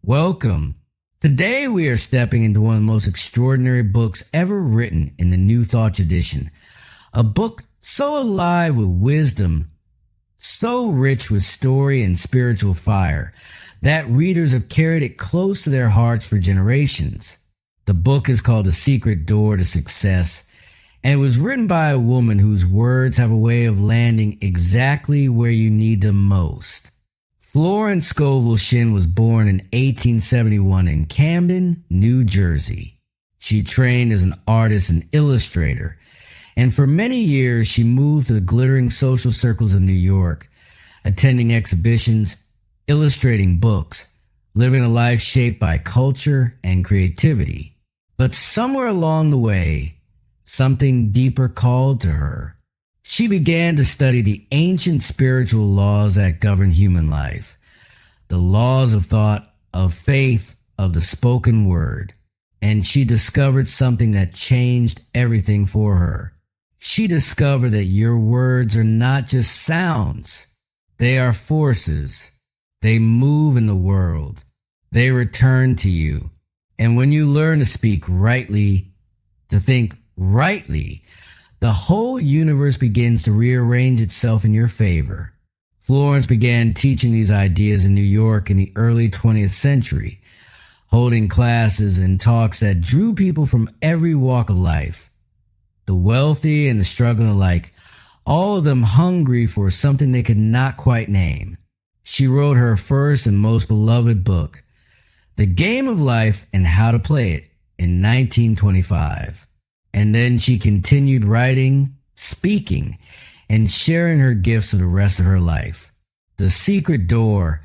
Welcome. Today we are stepping into one of the most extraordinary books ever written in the New Thought tradition. A book so alive with wisdom, so rich with story and spiritual fire, that readers have carried it close to their hearts for generations. The book is called The Secret Door to Success, and it was written by a woman whose words have a way of landing exactly where you need them most. Florence Scovel Shinn was born in 1871 in Camden, New Jersey. She trained as an artist and illustrator, and for many years she moved to the glittering social circles of New York, attending exhibitions, illustrating books, living a life shaped by culture and creativity. But somewhere along the way, something deeper called to her. She began to study the ancient spiritual laws that govern human life, the laws of thought, of faith, of the spoken word, and she discovered something that changed everything for her. She discovered that your words are not just sounds, they are forces. They move in the world. They return to you. And when you learn to speak rightly, to think rightly, the whole universe begins to rearrange itself in your favor. Florence began teaching these ideas in New York in the early 20th century, holding classes and talks that drew people from every walk of life. The wealthy and the struggling alike, all of them hungry for something they could not quite name. She wrote her first and most beloved book, The Game of Life and How to Play It, in 1925. And then she continued writing, speaking, and sharing her gifts for the rest of her life. The Secret Door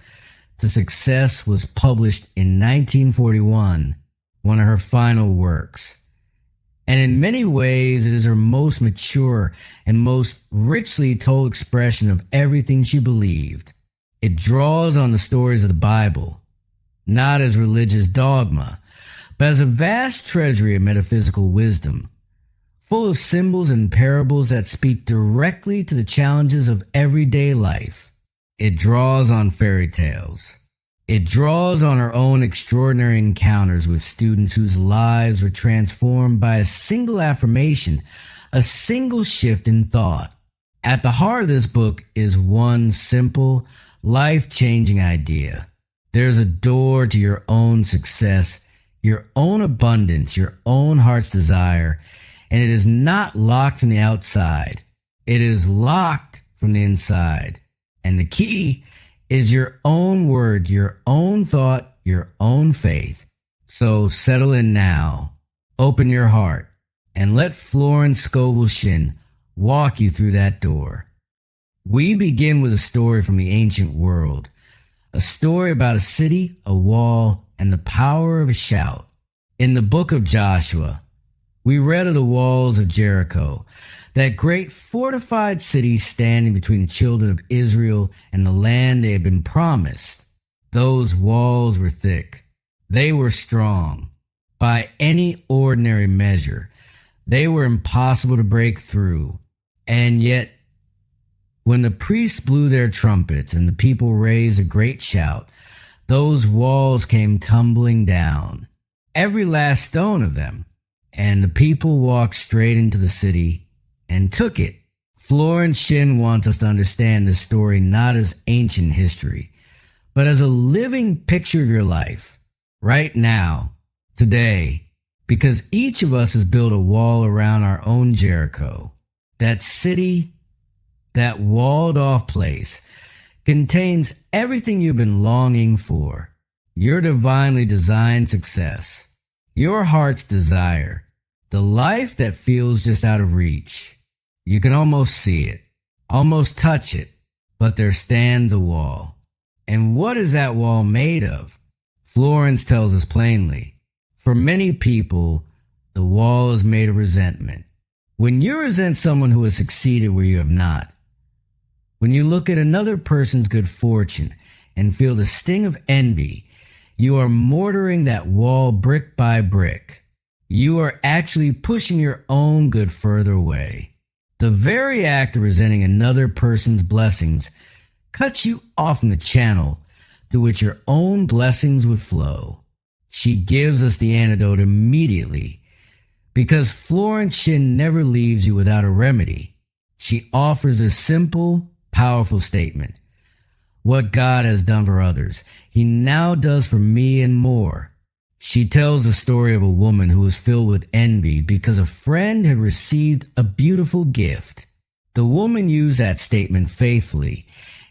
to Success was published in 1941, one of her final works. And in many ways, it is her most mature and most richly told expression of everything she believed. It draws on the stories of the Bible, not as religious dogma, but as a vast treasury of metaphysical wisdom, full of symbols and parables that speak directly to the challenges of everyday life. It draws on fairy tales. It draws on her own extraordinary encounters with students whose lives were transformed by a single affirmation, a single shift in thought. At the heart of this book is one simple, life-changing idea. There's a door to your own success, your own abundance, your own heart's desire, and it is not locked from the outside. It is locked from the inside. And the key is your own word, your own thought, your own faith. So settle in now, open your heart, and let Florence Scovel Shinn walk you through that door. We begin with a story from the ancient world, a story about a city, a wall, and the power of a shout. In the book of Joshua, we read of the walls of Jericho, that great fortified city standing between the children of Israel and the land they had been promised. Those walls were thick. They were strong. By any ordinary measure, they were impossible to break through. And yet, when the priests blew their trumpets and the people raised a great shout, those walls came tumbling down, every last stone of them. And the people walked straight into the city and took it. Florence Shinn wants us to understand this story not as ancient history, but as a living picture of your life, right now, today, because each of us has built a wall around our own Jericho. That city, that walled-off place, contains everything you've been longing for, your divinely designed success, your heart's desire, the life that feels just out of reach. You can almost see it, almost touch it, but there stands a wall. And what is that wall made of? Florence tells us plainly. For many people, the wall is made of resentment. When you resent someone who has succeeded where you have not, when you look at another person's good fortune and feel the sting of envy, you are mortaring that wall brick by brick. You are actually pushing your own good further away. The very act of resenting another person's blessings cuts you off from the channel through which your own blessings would flow. She gives us the antidote immediately, because Florence Shinn never leaves you without a remedy. She offers a simple, powerful statement. What God has done for others, He now does for me and more. She tells the story of a woman who was filled with envy because a friend had received a beautiful gift. The woman used that statement faithfully,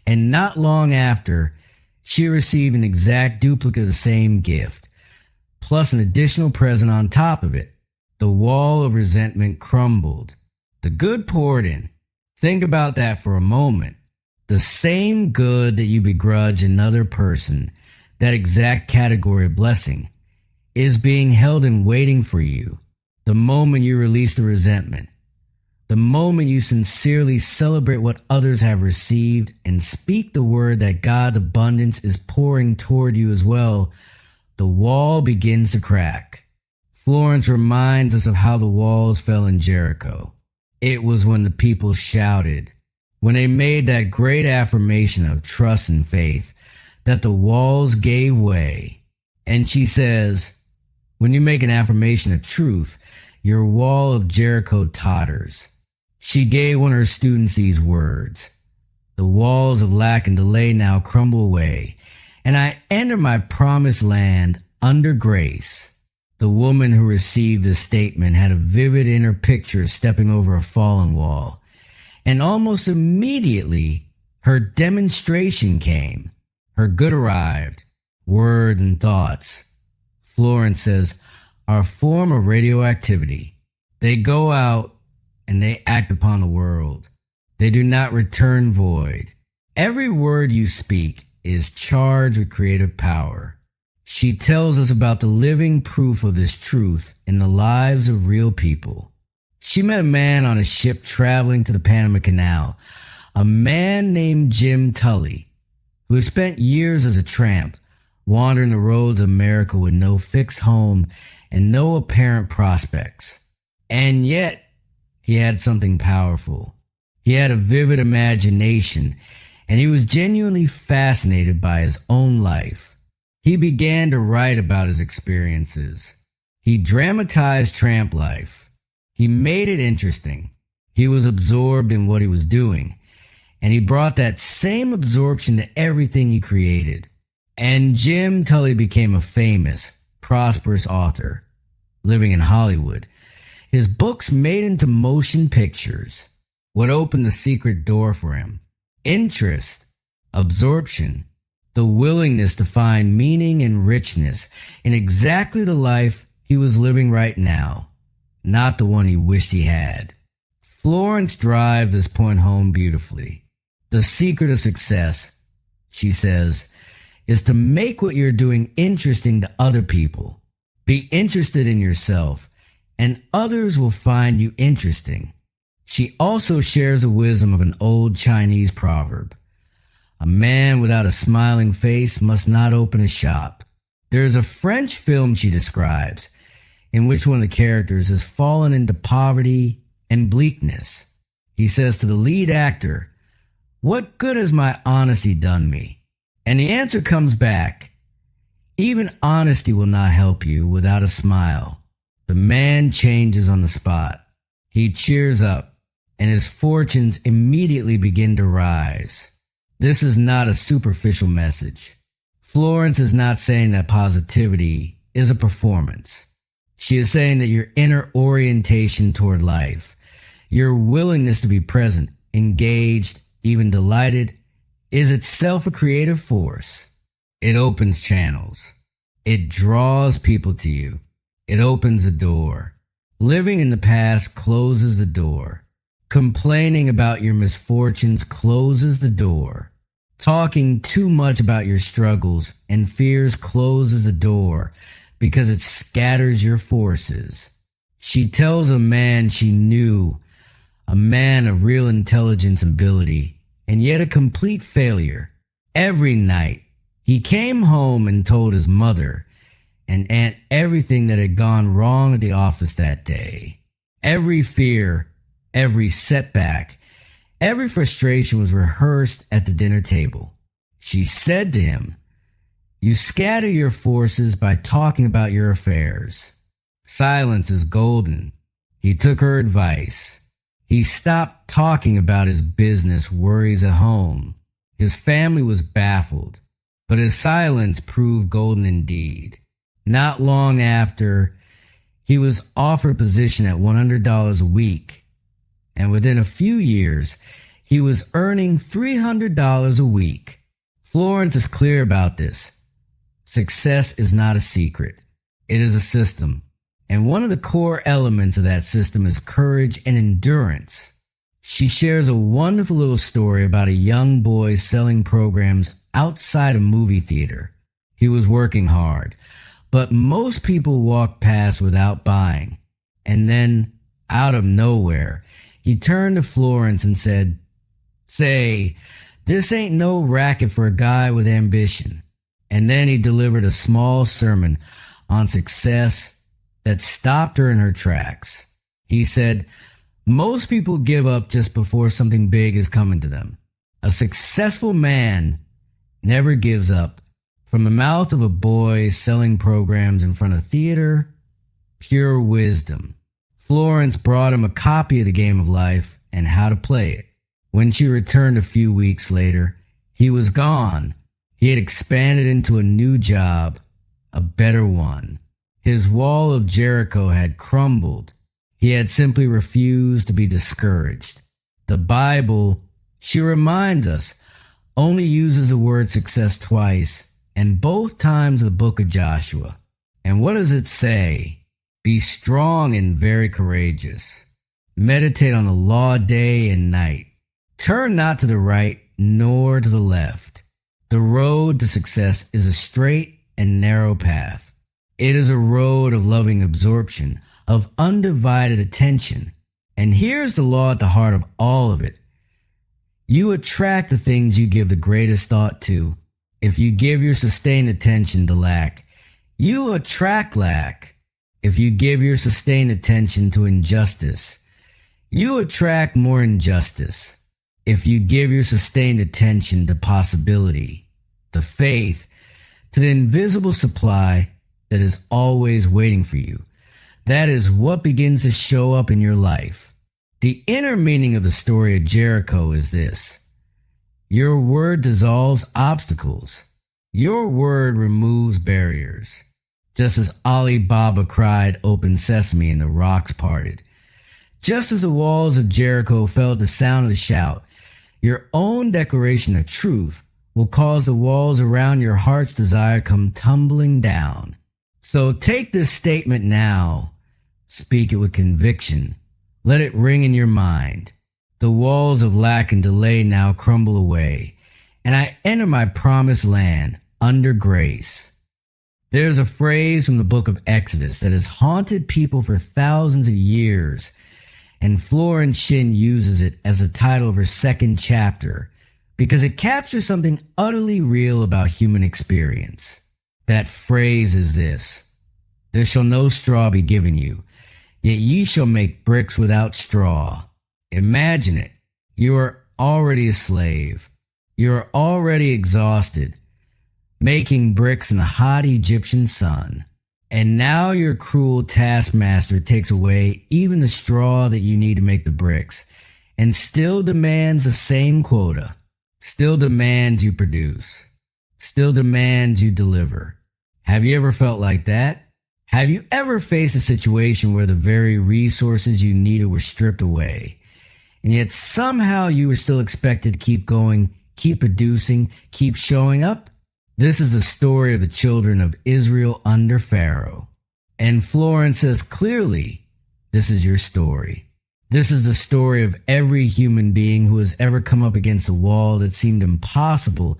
and not long after, she received an exact duplicate of the same gift, plus an additional present on top of it. The wall of resentment crumbled. The good poured in. Think about that for a moment. The same good that you begrudge another person, that exact category of blessing, is being held and waiting for you. The moment you release the resentment, the moment you sincerely celebrate what others have received and speak the word that God's abundance is pouring toward you as well, the wall begins to crack. Florence reminds us of how the walls fell in Jericho. It was when the people shouted, when they made that great affirmation of trust and faith, that the walls gave way. And she says, when you make an affirmation of truth, your wall of Jericho totters. She gave one of her students these words. The walls of lack and delay now crumble away, and I enter my promised land under grace. The woman who received this statement had a vivid inner picture of stepping over a fallen wall, and almost immediately her demonstration came. Her good arrived, words and thoughts. Florence says, are a form of radioactivity. They go out and they act upon the world. They do not return void. Every word you speak is charged with creative power. She tells us about the living proof of this truth in the lives of real people. She met a man on a ship traveling to the Panama Canal, a man named Jim Tully, who had spent years as a tramp, wandering the roads of America with no fixed home and no apparent prospects. And yet, he had something powerful. He had a vivid imagination, and he was genuinely fascinated by his own life. He began to write about his experiences. He dramatized tramp life. He made it interesting. He was absorbed in what he was doing, and he brought that same absorption to everything he created. And Jim Tully became a famous, prosperous author, living in Hollywood. His books made into motion pictures. What opened the secret door for him? Interest, absorption, the willingness to find meaning and richness in exactly the life he was living right now, not the one he wished he had. Florence drives this point home beautifully. The secret of success, she says, is to make what you're doing interesting to other people. Be interested in yourself, and others will find you interesting. She also shares the wisdom of an old Chinese proverb. A man without a smiling face must not open a shop. There is a French film she describes, in which one of the characters has fallen into poverty and bleakness. He says to the lead actor, "What good has my honesty done me?" And the answer comes back, even honesty will not help you without a smile. The man changes on the spot. He cheers up, and his fortunes immediately begin to rise. This is not a superficial message. Florence is not saying that positivity is a performance. She is saying that your inner orientation toward life, your willingness to be present, engaged, even delighted, is itself a creative force. It opens channels. It draws people to you. It opens the door. Living in the past closes the door. Complaining about your misfortunes closes the door. Talking too much about your struggles and fears closes the door because it scatters your forces. She tells a man she knew, a man of real intelligence and ability, and yet a complete failure. Every night, he came home and told his mother and aunt everything that had gone wrong at the office that day. Every fear, every setback, every frustration was rehearsed at the dinner table. She said to him, You scatter your forces by talking about your affairs. Silence is golden. He took her advice. He stopped talking about his business worries at home. His family was baffled, but his silence proved golden indeed. Not long after, he was offered a position at $100 a week, and within a few years, he was earning $300 a week. Florence is clear about this. Success is not a secret. It is a system. And one of the core elements of that system is courage and endurance. She shares a wonderful little story about a young boy selling programs outside a movie theater. He was working hard, but most people walked past without buying. And then, out of nowhere, he turned to Florence and said, "Say, this ain't no racket for a guy with ambition." And then he delivered a small sermon on success that stopped her in her tracks. He said, "Most people give up just before something big is coming to them. A successful man never gives up." From the mouth of a boy selling programs in front of theater, pure wisdom. Florence brought him a copy of The Game of Life and how to play it. When she returned a few weeks later, he was gone. He had expanded into a new job, a better one. His wall of Jericho had crumbled. He had simply refused to be discouraged. The Bible, she reminds us, only uses the word success twice, and both times in the book of Joshua. And what does it say? Be strong and very courageous. Meditate on the law day and night. Turn not to the right nor to the left. The road to success is a straight and narrow path. It is a road of loving absorption, of undivided attention. And here's the law at the heart of all of it. You attract the things you give the greatest thought to. If you give your sustained attention to lack, you attract lack. If you give your sustained attention to injustice, you attract more injustice. If you give your sustained attention to possibility, to faith, to the invisible supply that is always waiting for you, that is what begins to show up in your life. The inner meaning of the story of Jericho is this. Your word dissolves obstacles. Your word removes barriers. Just as Ali Baba cried, "Open sesame," and the rocks parted. Just as the walls of Jericho felt the sound of the shout, your own declaration of truth will cause the walls around your heart's desire come tumbling down. So take this statement now. Speak it with conviction. Let it ring in your mind. The walls of lack and delay now crumble away, and I enter my promised land under grace. There's a phrase from the book of Exodus that has haunted people for thousands of years, and Florence Shinn uses it as the title of her second chapter because it captures something utterly real about human experience. That phrase is this: "There shall no straw be given you, yet ye shall make bricks without straw." Imagine it. You are already a slave. You are already exhausted, making bricks in the hot Egyptian sun. And now your cruel taskmaster takes away even the straw that you need to make the bricks, and still demands the same quota, still demands you produce, still demands you deliver. Have you ever felt like that? Have you ever faced a situation where the very resources you needed were stripped away, and yet somehow you were still expected to keep going, keep producing, keep showing up? This is the story of the children of Israel under Pharaoh. And Florence says clearly, this is your story. This is the story of every human being who has ever come up against a wall that seemed impossible,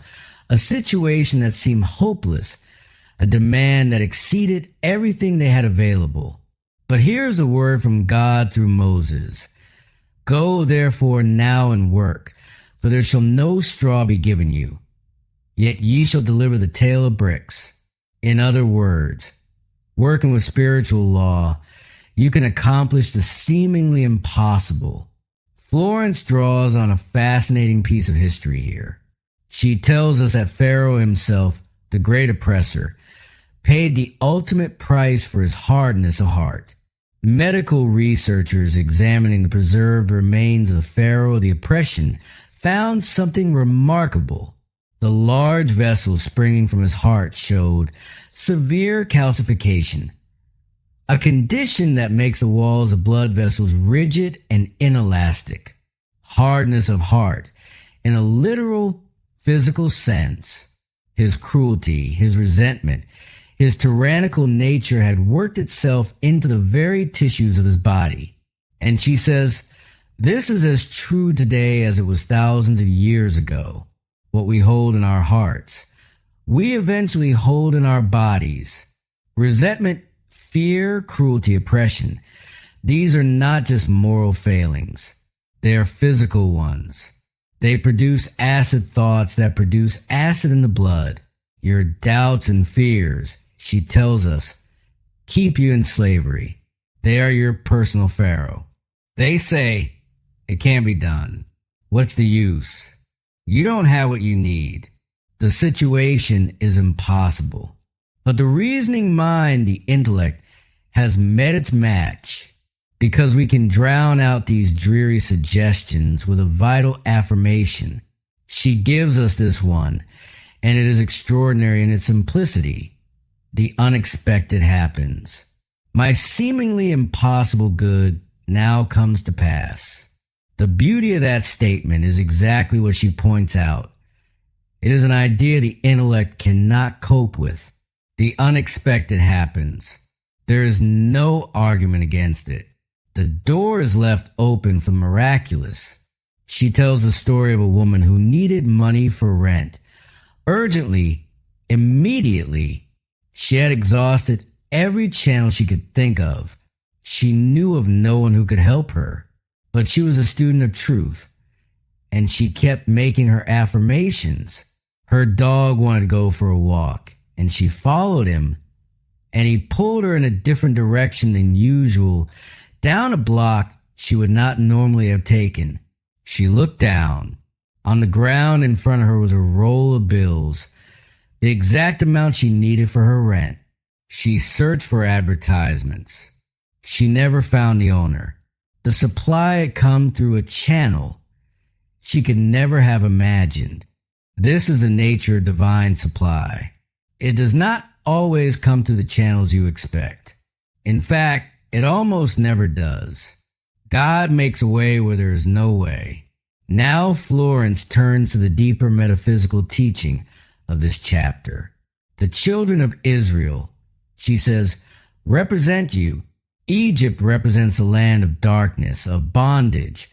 a situation that seemed hopeless, a demand that exceeded everything they had available. But here's a word from God through Moses. "Go therefore now and work, for there shall no straw be given you, yet ye shall deliver the tale of bricks." In other words, working with spiritual law, you can accomplish the seemingly impossible. Florence draws on a fascinating piece of history here. She tells us that Pharaoh himself, the great oppressor, paid the ultimate price for his hardness of heart. Medical researchers examining the preserved remains of Pharaoh the oppression found something remarkable. The large vessels springing from his heart showed severe calcification, a condition that makes the walls of blood vessels rigid and inelastic. Hardness of heart, in a literal physical sense. His cruelty, his resentment, his tyrannical nature had worked itself into the very tissues of his body. And she says, this is as true today as it was thousands of years ago. What we hold in our hearts, we eventually hold in our bodies. Resentment, fear, cruelty, oppression. These are not just moral failings. They are physical ones. They produce acid thoughts that produce acid in the blood. Your doubts and fears, she tells us, keep you in slavery. They are your personal Pharaoh. They say, it can't be done. What's the use? You don't have what you need. The situation is impossible. But the reasoning mind, the intellect, has met its match because we can drown out these dreary suggestions with a vital affirmation. She gives us this one, and it is extraordinary in its simplicity. The unexpected happens. My seemingly impossible good now comes to pass. The beauty of that statement is exactly what she points out. It is an idea the intellect cannot cope with. The unexpected happens. There is no argument against it. The door is left open for the miraculous. She tells the story of a woman who needed money for rent. Urgently, immediately, she had exhausted every channel she could think of. She knew of no one who could help her. But she was a student of truth, and she kept making her affirmations. Her dog wanted to go for a walk, and she followed him, and he pulled her in a different direction than usual, down a block she would not normally have taken. She looked down. On the ground in front of her was a roll of bills, the exact amount she needed for her rent. She searched for advertisements. She never found the owner. The supply had come through a channel she could never have imagined. This is the nature of divine supply. It does not always come through the channels you expect. In fact, it almost never does. God makes a way where there is no way. Now Florence turns to the deeper metaphysical teaching of this chapter. The children of Israel, she says, represent you. Egypt represents a land of darkness, of bondage,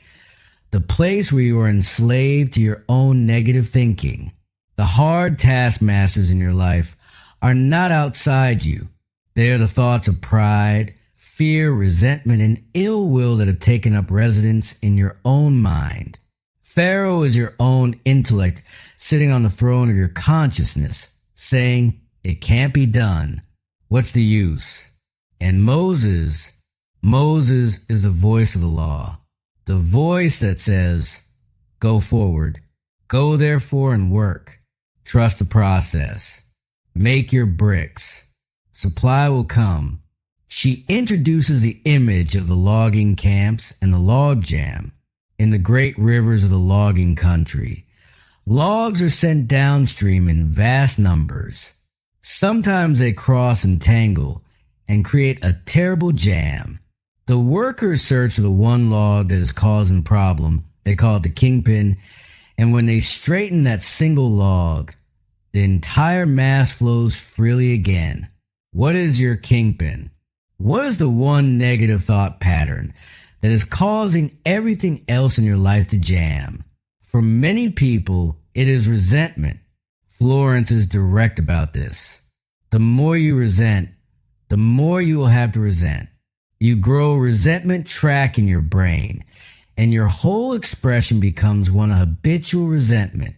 the place where you are enslaved to your own negative thinking. The hard taskmasters in your life are not outside you. They are the thoughts of pride, fear, resentment, and ill will that have taken up residence in your own mind. Pharaoh is your own intellect sitting on the throne of your consciousness, saying, it can't be done. What's the use? And Moses is the voice of the law, the voice that says, go forward, go therefore and work, trust the process, make your bricks, supply will come. She introduces the image of the logging camps and the log jam in the great rivers of the logging country. Logs are sent downstream in vast numbers. Sometimes they cross and tangle and create a terrible jam. The workers search for the one log that is causing problem. They call it the kingpin. And when they straighten that single log, the entire mass flows freely again. What is your kingpin? What is the one negative thought pattern that is causing everything else in your life to jam? For many people, it is resentment. Florence is direct about this. The more you resent, the more you will have to resent. You grow resentment track in your brain, and your whole expression becomes one of habitual resentment.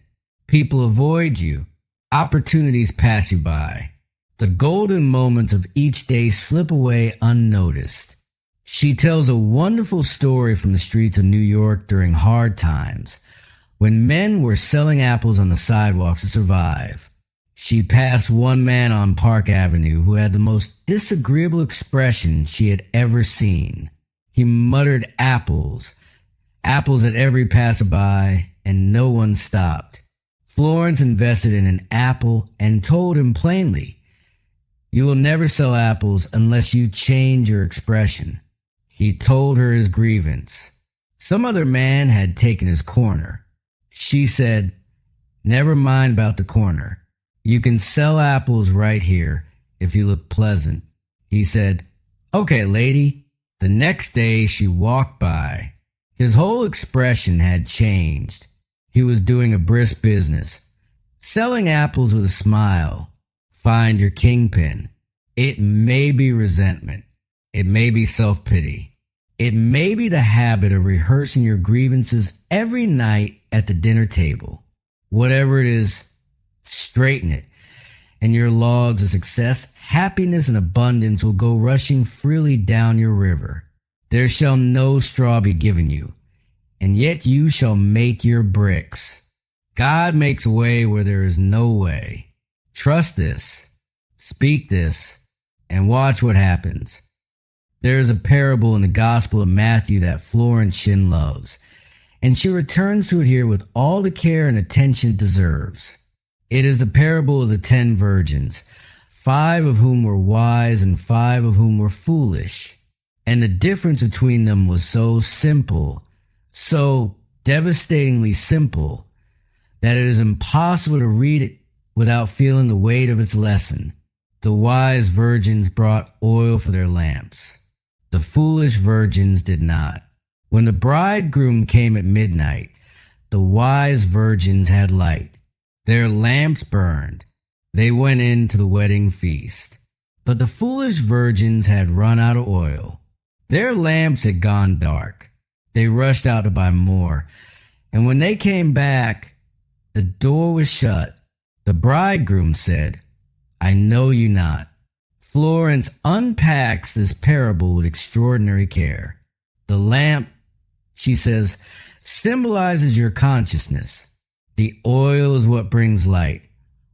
People avoid you. Opportunities pass you by. The golden moments of each day slip away unnoticed. She tells a wonderful story from the streets of New York during hard times, when men were selling apples on the sidewalks to survive. She passed one man on Park Avenue who had the most disagreeable expression she had ever seen. He muttered apples at every passerby, and no one stopped. Florence invested in an apple and told him plainly, "You will never sell apples unless you change your expression." He told her his grievance. Some other man had taken his corner. She said, "Never mind about the corner. You can sell apples right here if you look pleasant." He said, "Okay, lady." The next day she walked by. His whole expression had changed. He was doing a brisk business, selling apples with a smile. Find your kingpin. It may be resentment. It may be self-pity. It may be the habit of rehearsing your grievances every night at the dinner table. Whatever it is, straighten it, and your logs of success, happiness, and abundance will go rushing freely down your river. There shall no straw be given you, and yet you shall make your bricks. God makes a way where there is no way. Trust this, speak this, and watch what happens. There is a parable in the Gospel of Matthew that Florence Scovel loves, and she returns to it here with all the care and attention it deserves. It is the parable of the 10 virgins, 5 of whom were wise and 5 of whom were foolish. And the difference between them was so simple, so devastatingly simple, that it is impossible to read it without feeling the weight of its lesson. The wise virgins brought oil for their lamps. The foolish virgins did not. When the bridegroom came at midnight, the wise virgins had light. Their lamps burned. They went in to the wedding feast. But the foolish virgins had run out of oil. Their lamps had gone dark. They rushed out to buy more. And when they came back, the door was shut. The bridegroom said, "I know you not." Florence unpacks this parable with extraordinary care. The lamp, she says, symbolizes your consciousness. The oil is what brings light,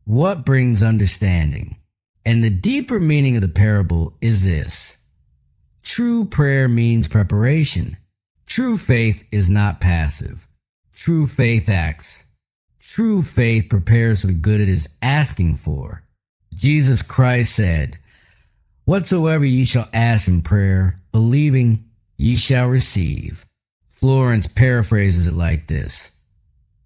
what brings understanding. And the deeper meaning of the parable is this. True prayer means preparation. True faith is not passive. True faith acts. True faith prepares for the good it is asking for. Jesus Christ said, "Whatsoever ye shall ask in prayer, believing, ye shall receive." Florence paraphrases it like this.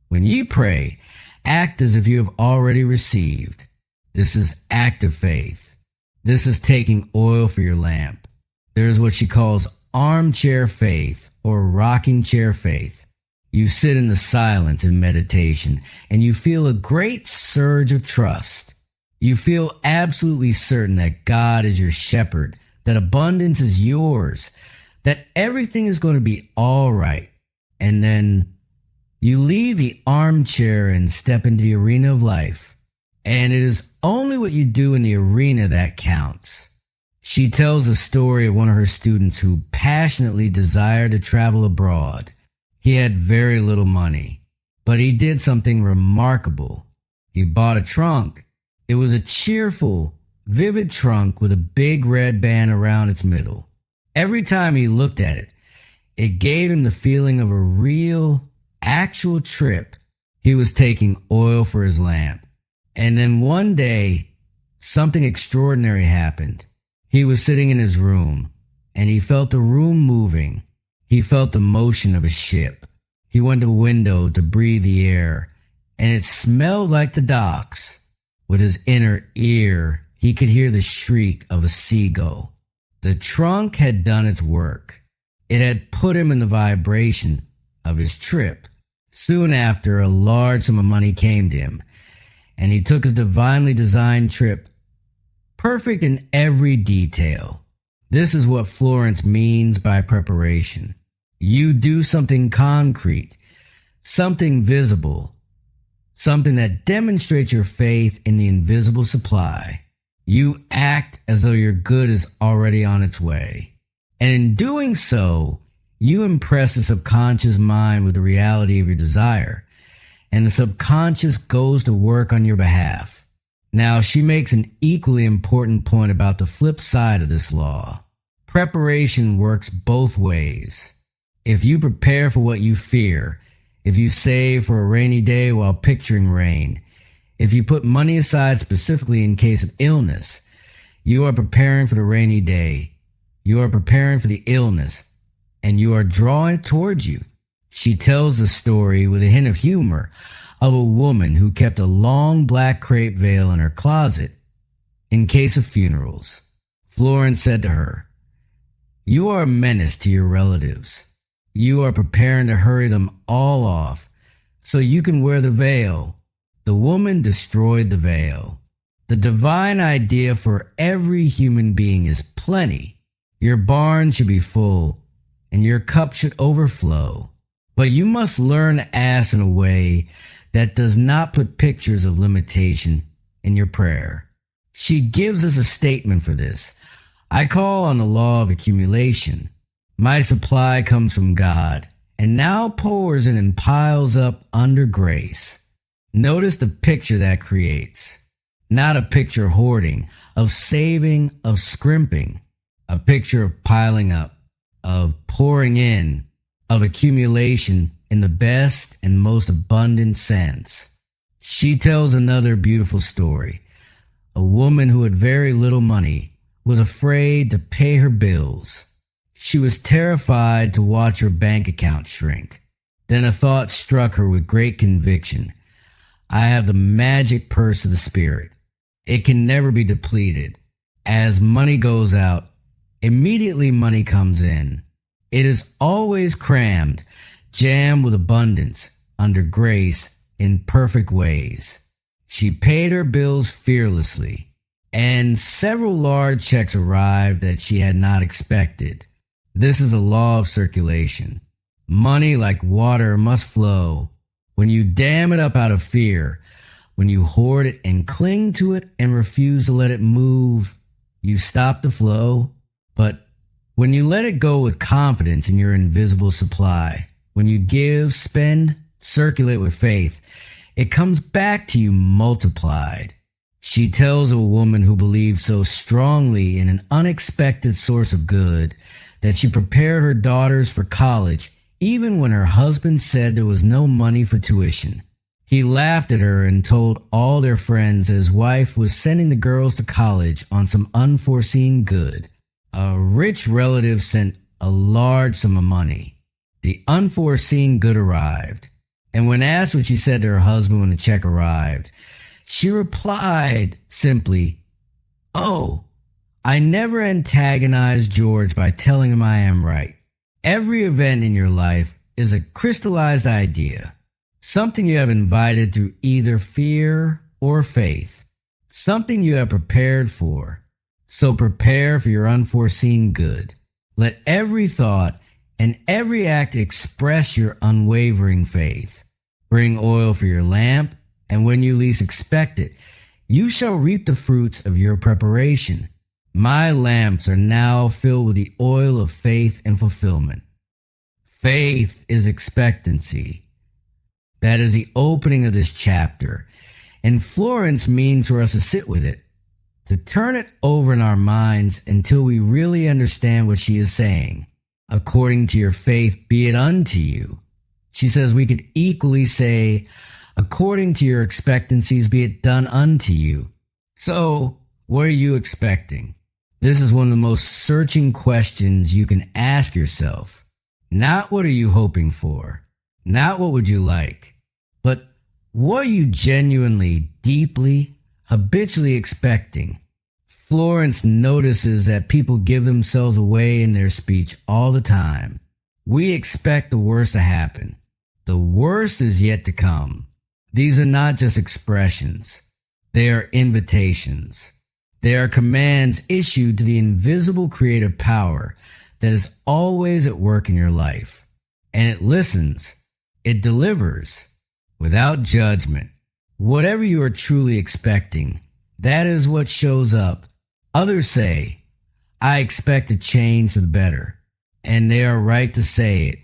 When ye pray, act as if you have already received. This is active faith. This is taking oil for your lamp. There is what she calls armchair faith or rocking chair faith. You sit in the silence in meditation and you feel a great surge of trust. You feel absolutely certain that God is your shepherd, that abundance is yours, that everything is going to be all right. And then you leave the armchair and step into the arena of life. And it is only what you do in the arena that counts. She tells the story of one of her students who passionately desired to travel abroad. He had very little money, but he did something remarkable. He bought a trunk. It was a cheerful, vivid trunk with a big red band around its middle. Every time he looked at it, it gave him the feeling of a real, actual trip. He was taking oil for his lamp. And then one day, something extraordinary happened. He was sitting in his room, and he felt the room moving. He felt the motion of a ship. He went to the window to breathe the air, and it smelled like the docks. With his inner ear, he could hear the shriek of a seagull. The trunk had done its work. It had put him in the vibration of his trip. Soon after, a large sum of money came to him, and he took his divinely designed trip, perfect in every detail. This is what Florence means by preparation. You do something concrete, something visible, something that demonstrates your faith in the invisible supply. You act as though your good is already on its way. And in doing so, you impress the subconscious mind with the reality of your desire, and the subconscious goes to work on your behalf. Now, she makes an equally important point about the flip side of this law. Preparation works both ways. If you prepare for what you fear, if you save for a rainy day while picturing rain, if you put money aside specifically in case of illness, you are preparing for the rainy day. You are preparing for the illness, and you are drawing it towards you. She tells the story with a hint of humor of a woman who kept a long black crepe veil in her closet in case of funerals. Florence said to her, "You are a menace to your relatives. You are preparing to hurry them all off so you can wear the veil." The woman destroyed the veil. The divine idea for every human being is plenty. Your barn should be full, and your cup should overflow. But you must learn to ask in a way that does not put pictures of limitation in your prayer. She gives us a statement for this. I call on the law of accumulation. My supply comes from God, and now pours in and piles up under grace. Notice the picture that creates. Not a picture of hoarding, of saving, of scrimping. A picture of piling up, of pouring in, of accumulation in the best and most abundant sense. She tells another beautiful story. A woman who had very little money was afraid to pay her bills. She was terrified to watch her bank account shrink. Then a thought struck her with great conviction. I have the magic purse of the Spirit. It can never be depleted. As money goes out, immediately money comes in. It is always crammed, jammed with abundance, under grace, in perfect ways. She paid her bills fearlessly, and several large checks arrived that she had not expected. This is a law of circulation. Money, like water, must flow. When you dam it up out of fear, when you hoard it and cling to it and refuse to let it move, you stop the flow. But when you let it go with confidence in your invisible supply, when you give, spend, circulate with faith, it comes back to you multiplied. She tells of a woman who believed so strongly in an unexpected source of good that she prepared her daughters for college even when her husband said there was no money for tuition. He laughed at her and told all their friends that his wife was sending the girls to college on some unforeseen good. A rich relative sent a large sum of money. The unforeseen good arrived, and when asked what she said to her husband when the check arrived, she replied simply, "Oh, I never antagonize George by telling him I am right. Every event in your life is a crystallized idea, something you have invited through either fear or faith, something you have prepared for. So prepare for your unforeseen good. Let every thought and every act express your unwavering faith. Bring oil for your lamp, and when you least expect it, you shall reap the fruits of your preparation. My lamps are now filled with the oil of faith and fulfillment." Faith is expectancy. That is the opening of this chapter, and Florence means for us to sit with it, to turn it over in our minds until we really understand what she is saying. According to your faith, be it unto you. She says we could equally say, according to your expectancies, be it done unto you. So, what are you expecting? This is one of the most searching questions you can ask yourself. Not what are you hoping for, not what would you like, but what are you genuinely, deeply, habitually expecting? Florence notices that people give themselves away in their speech all the time. We expect the worst to happen. The worst is yet to come. These are not just expressions. They are invitations. They are commands issued to the invisible creative power that is always at work in your life. And it listens. It delivers without judgment. Whatever you are truly expecting, that is what shows up. Others say, I expect a change for the better. And they are right to say it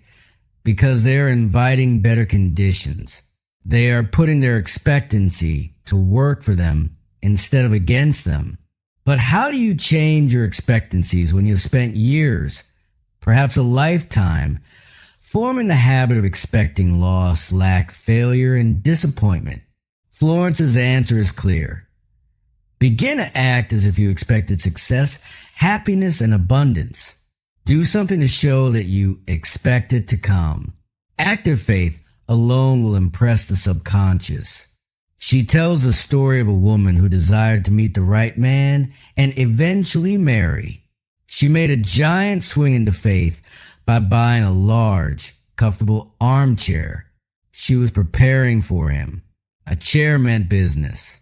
because they are inviting better conditions. They are putting their expectancy to work for them instead of against them. But how do you change your expectancies when you've spent years, perhaps a lifetime, forming the habit of expecting loss, lack, failure, and disappointment? Florence's answer is clear. Begin to act as if you expected success, happiness, and abundance. Do something to show that you expect it to come. Active faith alone will impress the subconscious. She tells the story of a woman who desired to meet the right man and eventually marry. She made a giant swing into faith by buying a large, comfortable armchair. She was preparing for him. A chair meant business.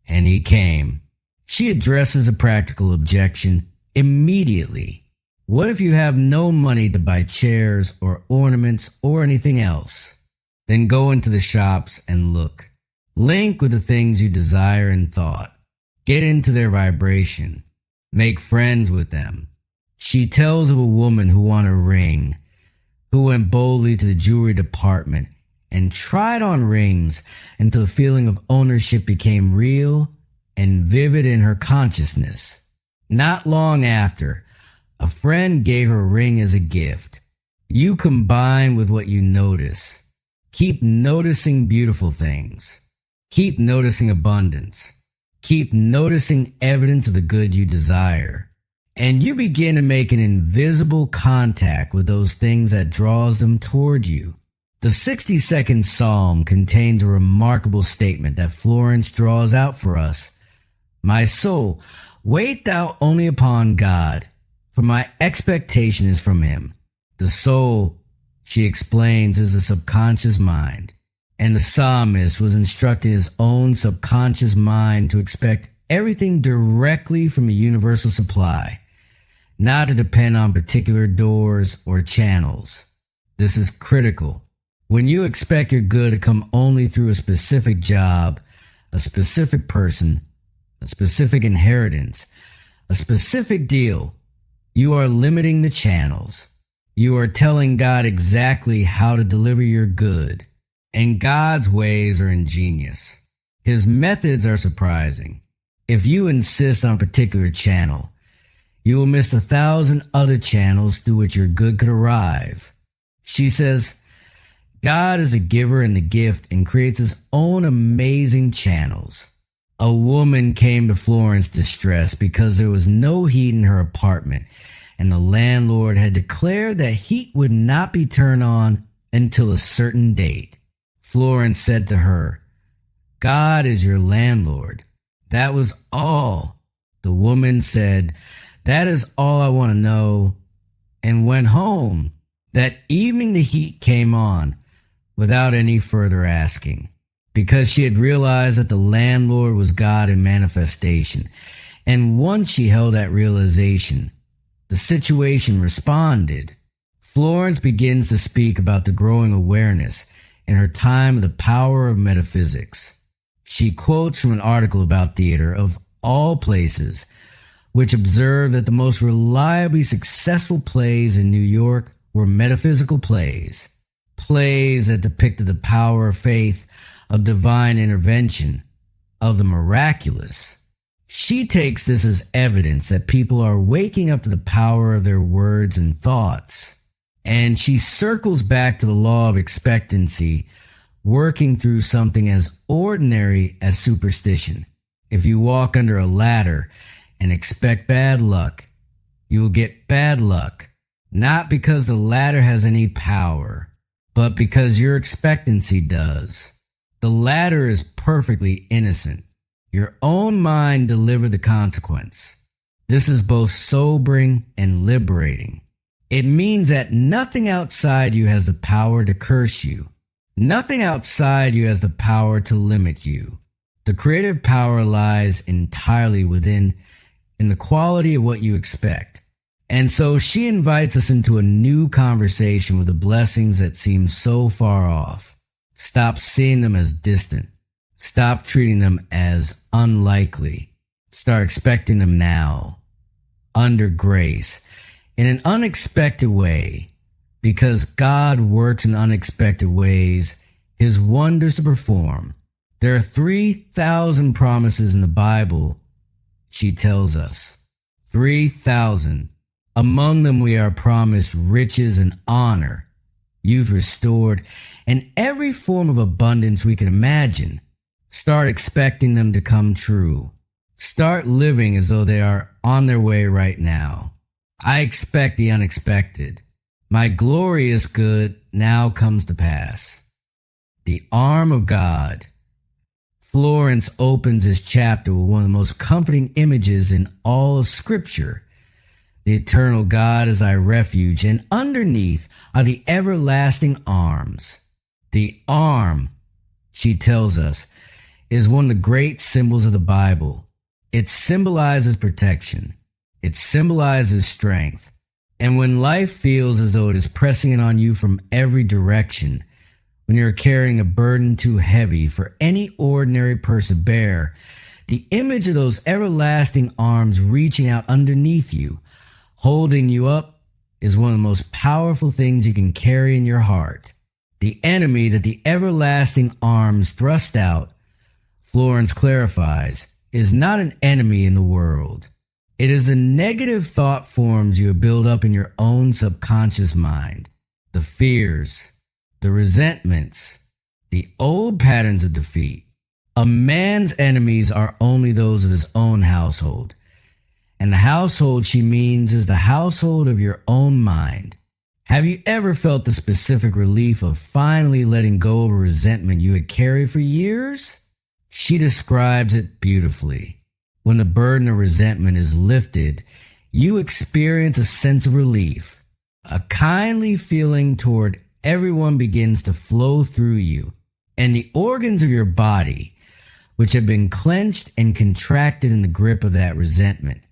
And he came. She addresses a practical objection immediately. What if you have no money to buy chairs or ornaments or anything else? Then go into the shops and look. Link with the things you desire in thought. Get into their vibration. Make friends with them. She tells of a woman who won a ring, who went boldly to the jewelry department and tried on rings until the feeling of ownership became real and vivid in her consciousness. Not long after, a friend gave her a ring as a gift. You combine with what you notice. Keep noticing beautiful things. Keep noticing abundance. Keep noticing evidence of the good you desire. And you begin to make an invisible contact with those things that draws them toward you. The 60-second psalm contains a remarkable statement that Florence draws out for us. My soul, wait thou only upon God, for my expectation is from him. The soul, she explains, is the subconscious mind. And the psalmist was instructing his own subconscious mind to expect everything directly from a universal supply, not to depend on particular doors or channels. This is critical. When you expect your good to come only through a specific job, a specific person, a specific inheritance, a specific deal, you are limiting the channels. You are telling God exactly how to deliver your good. And God's ways are ingenious. His methods are surprising. If you insist on a particular channel, you will miss 1,000 other channels through which your good could arrive. She says, God is the giver and the gift and creates his own amazing channels. A woman came to Florence distressed because there was no heat in her apartment, and the landlord had declared that heat would not be turned on until a certain date. Florence said to her, God is your landlord. That was all. The woman said, that is all I want to know, and went home. That evening the heat came on without any further asking, because she had realized that the landlord was God in manifestation. And once she held that realization, the situation responded. Florence begins to speak about the growing awareness in her time of the power of metaphysics. She quotes from an article about theater of all places, which observed that the most reliably successful plays in New York were metaphysical plays, plays that depicted the power of faith, of divine intervention, of the miraculous. She takes this as evidence that people are waking up to the power of their words and thoughts. And she circles back to the law of expectancy, working through something as ordinary as superstition. If you walk under a ladder and expect bad luck, you will get bad luck, not because the ladder has any power, but because your expectancy does. The ladder is perfectly innocent. Your own mind delivered the consequence. This is both sobering and liberating. It means that nothing outside you has the power to curse you. Nothing outside you has the power to limit you. The creative power lies entirely within, in the quality of what you expect. And so she invites us into a new conversation with the blessings that seem so far off. Stop seeing them as distant. Stop treating them as unlikely. Start expecting them now, under grace, in an unexpected way, because God works in unexpected ways, his wonders to perform. There are 3,000 promises in the Bible, she tells us. 3,000. Among them we are promised riches and honor, youth restored, and every form of abundance we can imagine. Start expecting them to come true. Start living as though they are on their way right now. I expect the unexpected. My glorious good now comes to pass. The arm of God. Florence opens this chapter with one of the most comforting images in all of Scripture. The eternal God is our refuge, and underneath are the everlasting arms. The arm, she tells us, is one of the great symbols of the Bible. It symbolizes protection. It symbolizes strength. And when life feels as though it is pressing in on you from every direction, when you're carrying a burden too heavy for any ordinary person to bear, the image of those everlasting arms reaching out underneath you, holding you up, is one of the most powerful things you can carry in your heart. The enemy that the everlasting arms thrust out, Florence clarifies, is not an enemy in the world. It is the negative thought forms you have built up in your own subconscious mind, the fears, the resentments, the old patterns of defeat. A man's enemies are only those of his own household. And the household she means is the household of your own mind. Have you ever felt the specific relief of finally letting go of a resentment you had carried for years? She describes it beautifully. When the burden of resentment is lifted, you experience a sense of relief. A kindly feeling toward everyone begins to flow through you, and the organs of your body, which have been clenched and contracted in the grip of that resentment,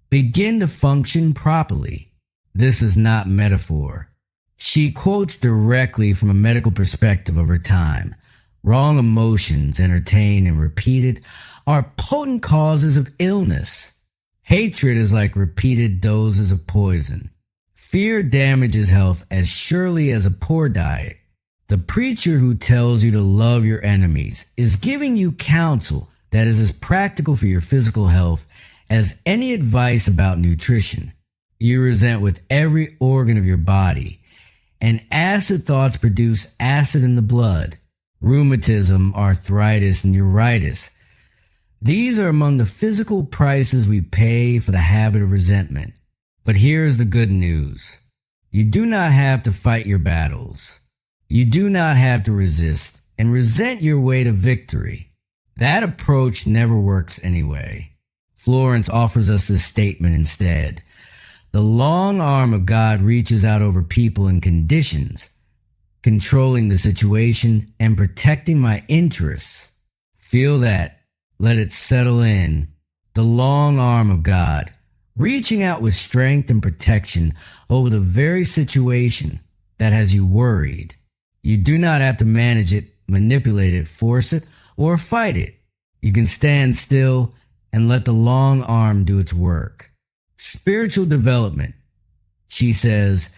begin to function properly. This is not metaphor. She quotes directly from a medical perspective of her time. Wrong emotions, entertained and repeated, are potent causes of illness. Hatred is like repeated doses of poison. Fear damages health as surely as a poor diet. The preacher who tells you to love your enemies is giving you counsel that is as practical for your physical health as any advice about nutrition. You resent with every organ of your body, and acid thoughts produce acid in the blood. Rheumatism, arthritis, and neuritis. These are among the physical prices we pay for the habit of resentment. But here's the good news. You do not have to fight your battles. You do not have to resist and resent your way to victory. That approach never works anyway. Florence offers us this statement instead. The long arm of God reaches out over people and conditions, controlling the situation and protecting my interests. Feel that. Let it settle in. The long arm of God, reaching out with strength and protection over the very situation that has you worried. You do not have to manage it, manipulate it, force it, or fight it. You can stand still and let the long arm do its work. Spiritual development, she says,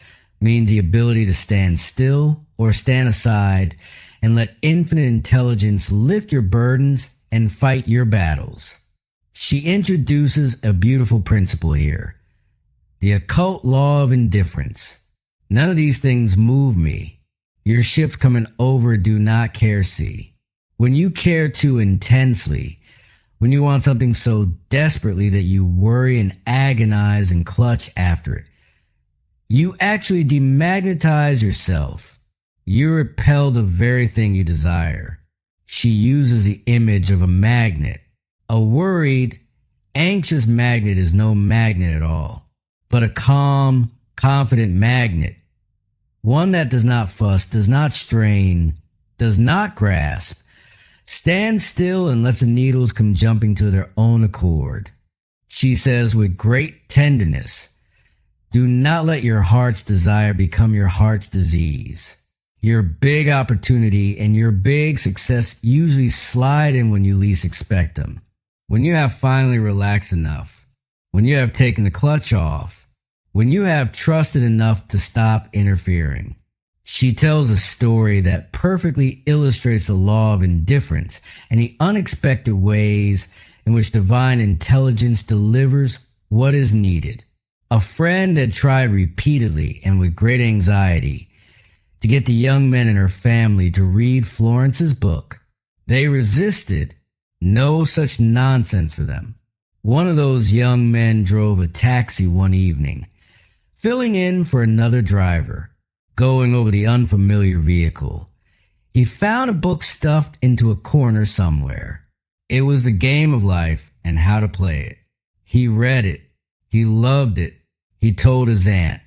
means the ability to stand still or stand aside and let infinite intelligence lift your burdens and fight your battles. She introduces a beautiful principle here. The occult law of indifference. None of these things move me. Your ships coming over do not care see. When you care too intensely, when you want something so desperately that you worry and agonize and clutch after it, you actually demagnetize yourself. You repel the very thing you desire. She uses the image of a magnet. A worried, anxious magnet is no magnet at all, but a calm, confident magnet. One that does not fuss, does not strain, does not grasp, stands still and lets the needles come jumping to their own accord. She says with great tenderness, do not let your heart's desire become your heart's disease. Your big opportunity and your big success usually slide in when you least expect them. When you have finally relaxed enough, when you have taken the clutch off, when you have trusted enough to stop interfering. She tells a story that perfectly illustrates the law of indifference and the unexpected ways in which divine intelligence delivers what is needed. A friend had tried repeatedly and with great anxiety to get the young men in her family to read Florence's book. They resisted. No such nonsense for them. One of those young men drove a taxi one evening, filling in for another driver, going over the unfamiliar vehicle. He found a book stuffed into a corner somewhere. It was the game of life and how to play it. He read it. He loved it. He told his aunt,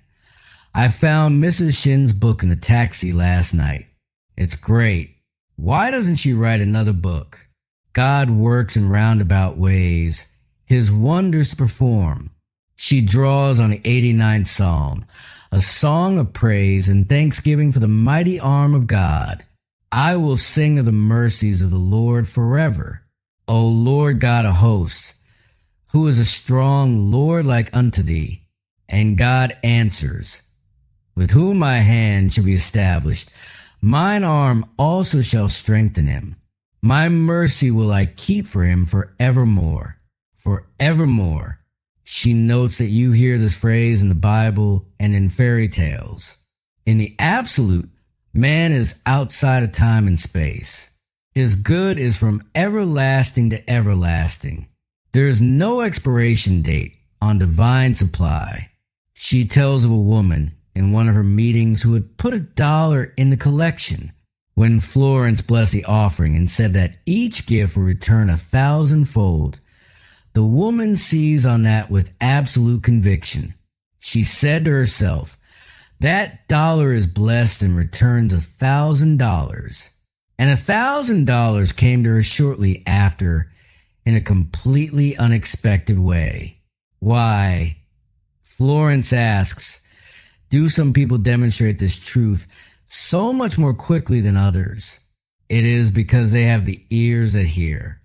"I found Mrs. Shinn's book in the taxi last night. It's great. Why doesn't she write another book? God works in roundabout ways, his wonders to perform." She draws on the 89th Psalm, a song of praise and thanksgiving for the mighty arm of God. "I will sing of the mercies of the Lord forever. O Lord God of hosts, who is a strong Lord like unto thee?" And God answers, "With whom my hand shall be established, mine arm also shall strengthen him. My mercy will I keep for him forevermore." Forevermore. She notes that you hear this phrase in the Bible and in fairy tales. In the absolute, man is outside of time and space. His good is from everlasting to everlasting. There is no expiration date on divine supply. She tells of a woman in one of her meetings who had put $1 in the collection when Florence blessed the offering and said that each gift would return 1,000-fold. The woman seized on that with absolute conviction. She said to herself, "That dollar is blessed and returns $1,000. And $1,000 came to her shortly after in a completely unexpected way. Why? Florence asks, do some people demonstrate this truth so much more quickly than others? It is because they have the ears that hear.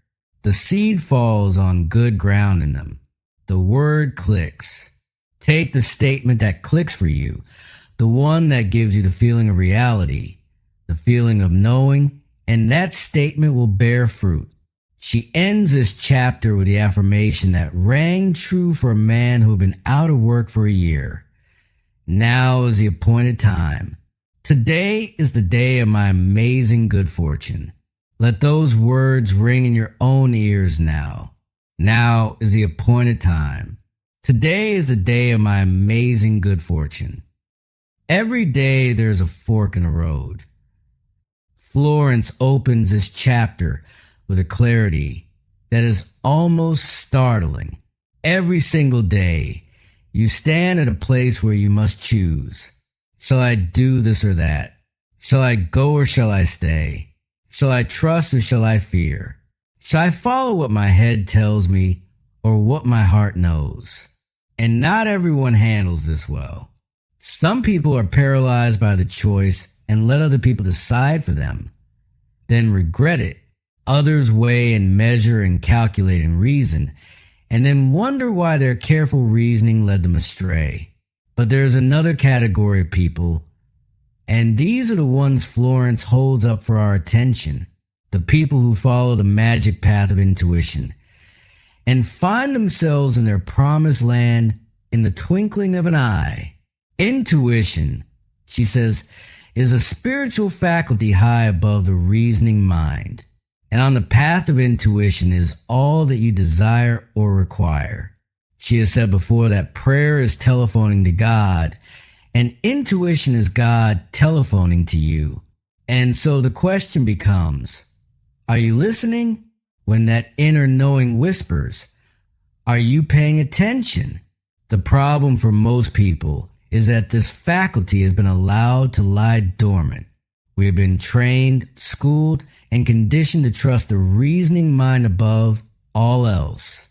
The seed falls on good ground in them. The word clicks. Take the statement that clicks for you, the one that gives you the feeling of reality, the feeling of knowing, and that statement will bear fruit. She ends this chapter with the affirmation that rang true for a man who had been out of work for a year. Now is the appointed time. Today is the day of my amazing good fortune. Let those words ring in your own ears now. Now is the appointed time. Today is the day of my amazing good fortune. Every day there's a fork in the road. Florence opens this chapter with a clarity that is almost startling. Every single day, you stand at a place where you must choose. Shall I do this or that? Shall I go or shall I stay? Shall I trust or shall I fear? Shall I follow what my head tells me or what my heart knows? And not everyone handles this well. Some people are paralyzed by the choice and let other people decide for them, then regret it. Others weigh and measure and calculate and reason, and then wonder why their careful reasoning led them astray. But there's another category of people, and these are the ones Florence holds up for our attention, the people who follow the magic path of intuition, and find themselves in their promised land in the twinkling of an eye. Intuition, she says, is a spiritual faculty high above the reasoning mind. And on the path of intuition is all that you desire or require. She has said before that prayer is telephoning to God, and intuition is God telephoning to you. And so the question becomes, are you listening when that inner knowing whispers? Are you paying attention? The problem for most people is that this faculty has been allowed to lie dormant. We have been trained, schooled, and conditioned to trust the reasoning mind above all else,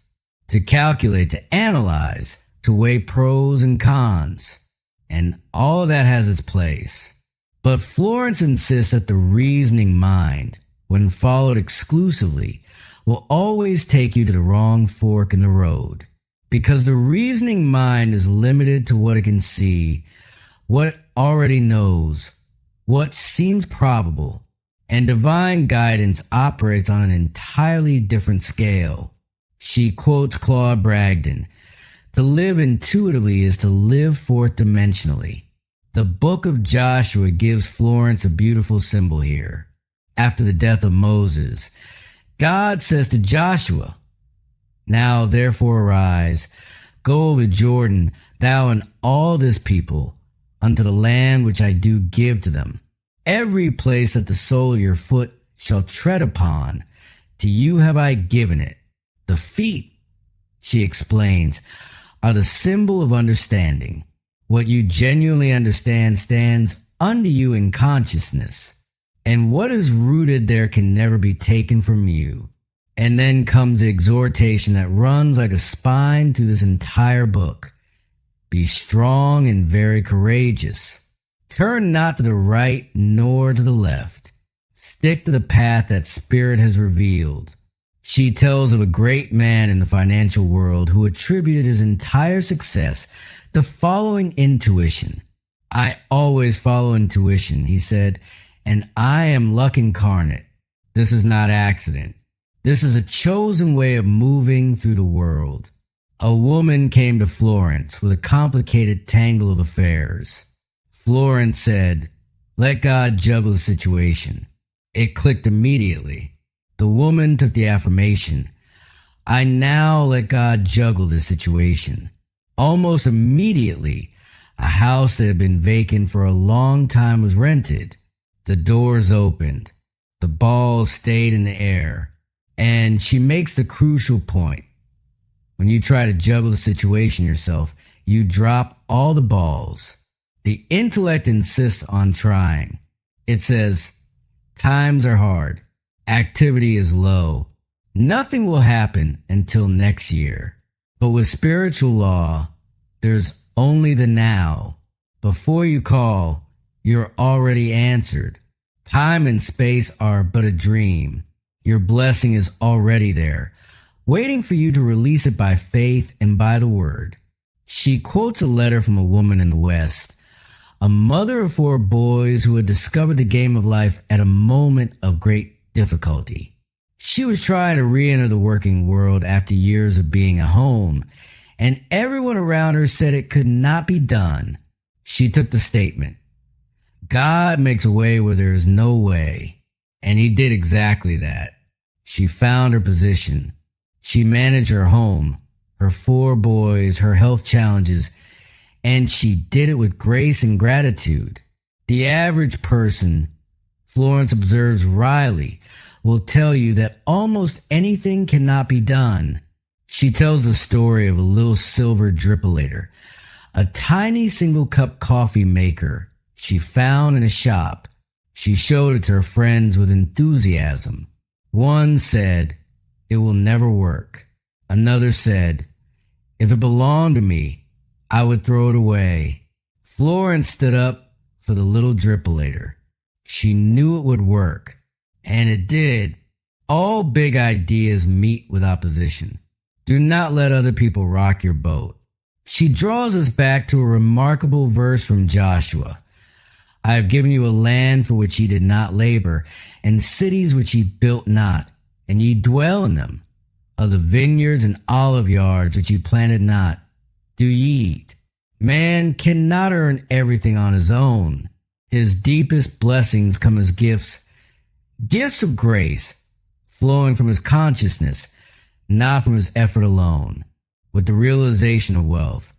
to calculate, to analyze, to weigh pros and cons, and all of that has its place. But Florence insists that the reasoning mind, when followed exclusively, will always take you to the wrong fork in the road, because the reasoning mind is limited to what it can see, what it already knows, what seems probable, and divine guidance operates on an entirely different scale. She quotes Claude Bragdon, "To live intuitively is to live fourth dimensionally." The book of Joshua gives Florence a beautiful symbol here. After the death of Moses, God says to Joshua, "Now therefore arise, go over Jordan, thou and all this people, unto the land which I do give to them. Every place that the sole of your foot shall tread upon, to you have I given it." The feet, she explains, are the symbol of understanding. What you genuinely understand stands under you in consciousness, and what is rooted there can never be taken from you. And then comes the exhortation that runs like a spine through this entire book. Be strong and very courageous. Turn not to the right nor to the left. Stick to the path that Spirit has revealed. She tells of a great man in the financial world who attributed his entire success to following intuition. "I always follow intuition," he said, "and I am luck incarnate. This is not accident. This is a chosen way of moving through the world." A woman came to Florence with a complicated tangle of affairs. Florence said, "Let God juggle the situation." It clicked immediately. The woman took the affirmation, "I now let God juggle this situation." Almost immediately, a house that had been vacant for a long time was rented. The doors opened. The balls stayed in the air. And she makes the crucial point. When you try to juggle the situation yourself, you drop all the balls. The intellect insists on trying. It says, times are hard. Activity is low. Nothing will happen until next year. But with spiritual law, there's only the now. Before you call, you're already answered. Time and space are but a dream. Your blessing is already there, waiting for you to release it by faith and by the word. She quotes a letter from a woman in the West, a mother of 4 boys who had discovered the game of life at a moment of great difficulty. She was trying to re-enter the working world after years of being at home, and everyone around her said it could not be done. She took the statement, "God makes a way where there is no way," and he did exactly that. She found her position. She managed her home, her 4 boys, her health challenges, and she did it with grace and gratitude. The average person, Florence observes wryly, will tell you that almost anything cannot be done. She tells the story of a little silver drippolator, a tiny single-cup coffee maker she found in a shop. She showed it to her friends with enthusiasm. One said, "It will never work." Another said, "If it belonged to me, I would throw it away." Florence stood up for the little drippolator. She knew it would work, and it did. All big ideas meet with opposition. Do not let other people rock your boat. She draws us back to a remarkable verse from Joshua. "I have given you a land for which ye did not labor, and cities which ye built not, and ye dwell in them. Of the vineyards and olive yards which ye planted not, do ye eat." Man cannot earn everything on his own. His deepest blessings come as gifts of grace, flowing from his consciousness, not from his effort alone. With the realization of wealth,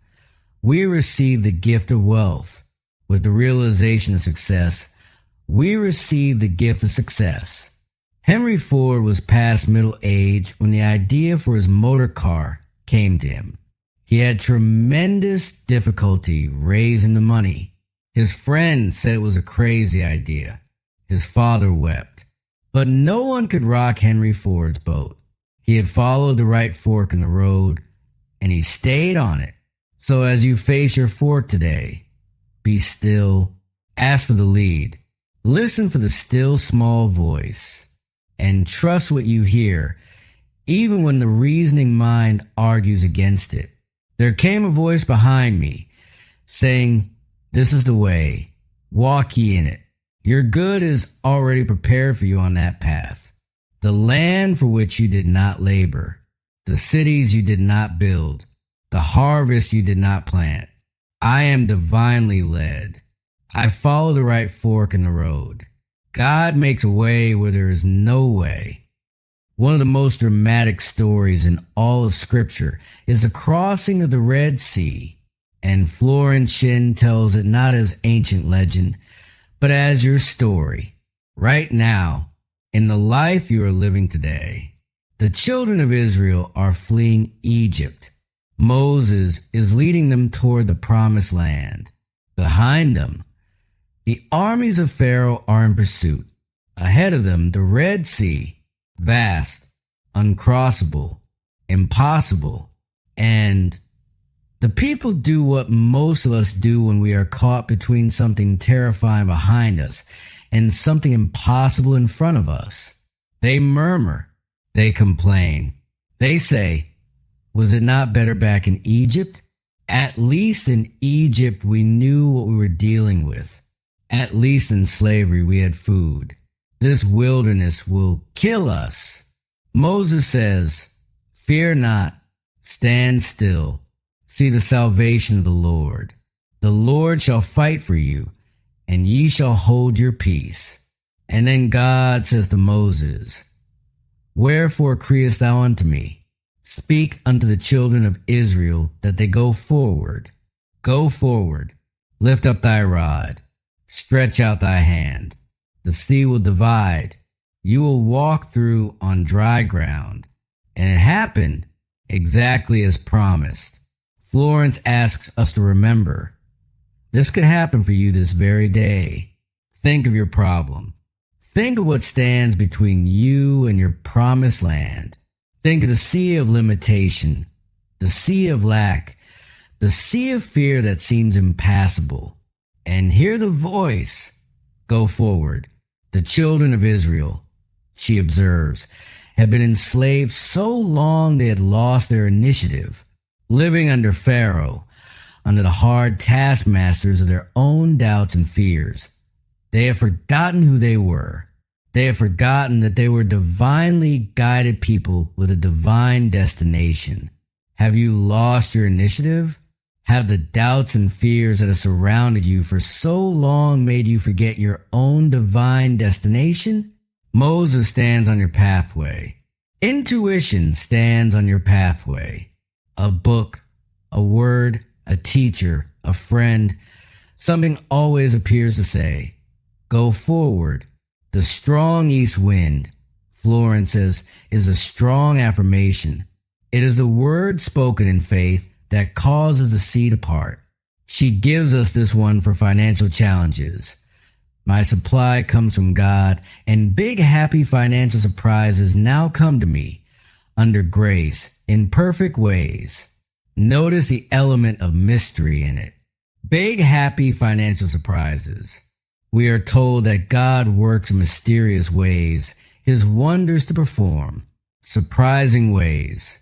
we receive the gift of wealth. With the realization of success, we receive the gift of success. Henry Ford was past middle age when the idea for his motor car came to him. He had tremendous difficulty raising the money. His friends said it was a crazy idea. His father wept. But no one could rock Henry Ford's boat. He had followed the right fork in the road, and he stayed on it. So as you face your fork today, be still, ask for the lead, listen for the still small voice, and trust what you hear, even when the reasoning mind argues against it. There came a voice behind me, saying, "This is the way, walk ye in it." Your good is already prepared for you on that path. The land for which you did not labor, the cities you did not build, the harvest you did not plant. I am divinely led. I follow the right fork in the road. God makes a way where there is no way. One of the most dramatic stories in all of Scripture is the crossing of the Red Sea, and Florence Scovel tells it not as ancient legend, but as your story, right now, in the life you are living today. The children of Israel are fleeing Egypt. Moses is leading them toward the promised land. Behind them, the armies of Pharaoh are in pursuit. Ahead of them, the Red Sea, vast, uncrossable, impossible, and the people do what most of us do when we are caught between something terrifying behind us and something impossible in front of us. They murmur, they complain, they say, was it not better back in Egypt? At least in Egypt we knew what we were dealing with. At least in slavery we had food. This wilderness will kill us. Moses says, fear not, stand still, see the salvation of the Lord. The Lord shall fight for you, and ye shall hold your peace. And then God says to Moses, wherefore criest thou unto me? Speak unto the children of Israel that they go forward. Go forward, lift up thy rod, stretch out thy hand. The sea will divide. You will walk through on dry ground. And it happened exactly as promised. Florence asks us to remember, this could happen for you this very day. Think of your problem. Think of what stands between you and your promised land. Think of the sea of limitation, the sea of lack, the sea of fear that seems impassable. And hear the voice. Go forward. The children of Israel, she observes, had been enslaved so long they had lost their initiative, living under Pharaoh, under the hard taskmasters of their own doubts and fears. They have forgotten who they were. They have forgotten that they were divinely guided people with a divine destination. Have you lost your initiative? Have the doubts and fears that have surrounded you for so long made you forget your own divine destination? Moses stands on your pathway. Intuition stands on your pathway. A book, a word, a teacher, a friend, something always appears to say, go forward. The strong east wind, Florence says, is a strong affirmation. It is a word spoken in faith that causes the sea to part. She gives us this one for financial challenges. My supply comes from God, and big happy financial surprises now come to me, under grace, in perfect ways. Notice the element of mystery in it. Big happy financial surprises. We are told that God works in mysterious ways, his wonders to perform, surprising ways.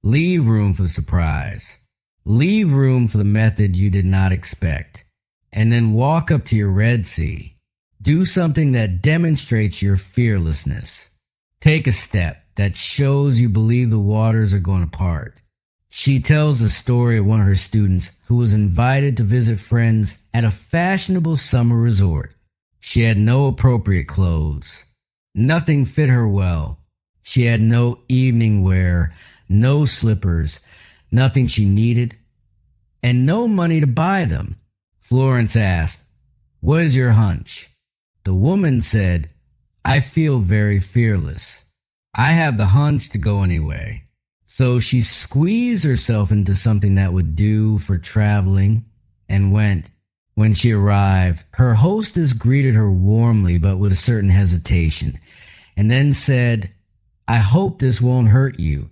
Leave room for surprise. Leave room for the method you did not expect. And then walk up to your Red Sea. Do something that demonstrates your fearlessness. Take a step that shows you believe the waters are going to part. She tells the story of one of her students who was invited to visit friends at a fashionable summer resort. She had no appropriate clothes. Nothing fit her well. She had no evening wear, no slippers, nothing she needed, and no money to buy them. Florence asked, "What is your hunch?" The woman said, "I feel very fearless. I have the hunch to go anyway." So she squeezed herself into something that would do for traveling and went. When she arrived, her hostess greeted her warmly but with a certain hesitation, and then said, "I hope this won't hurt you,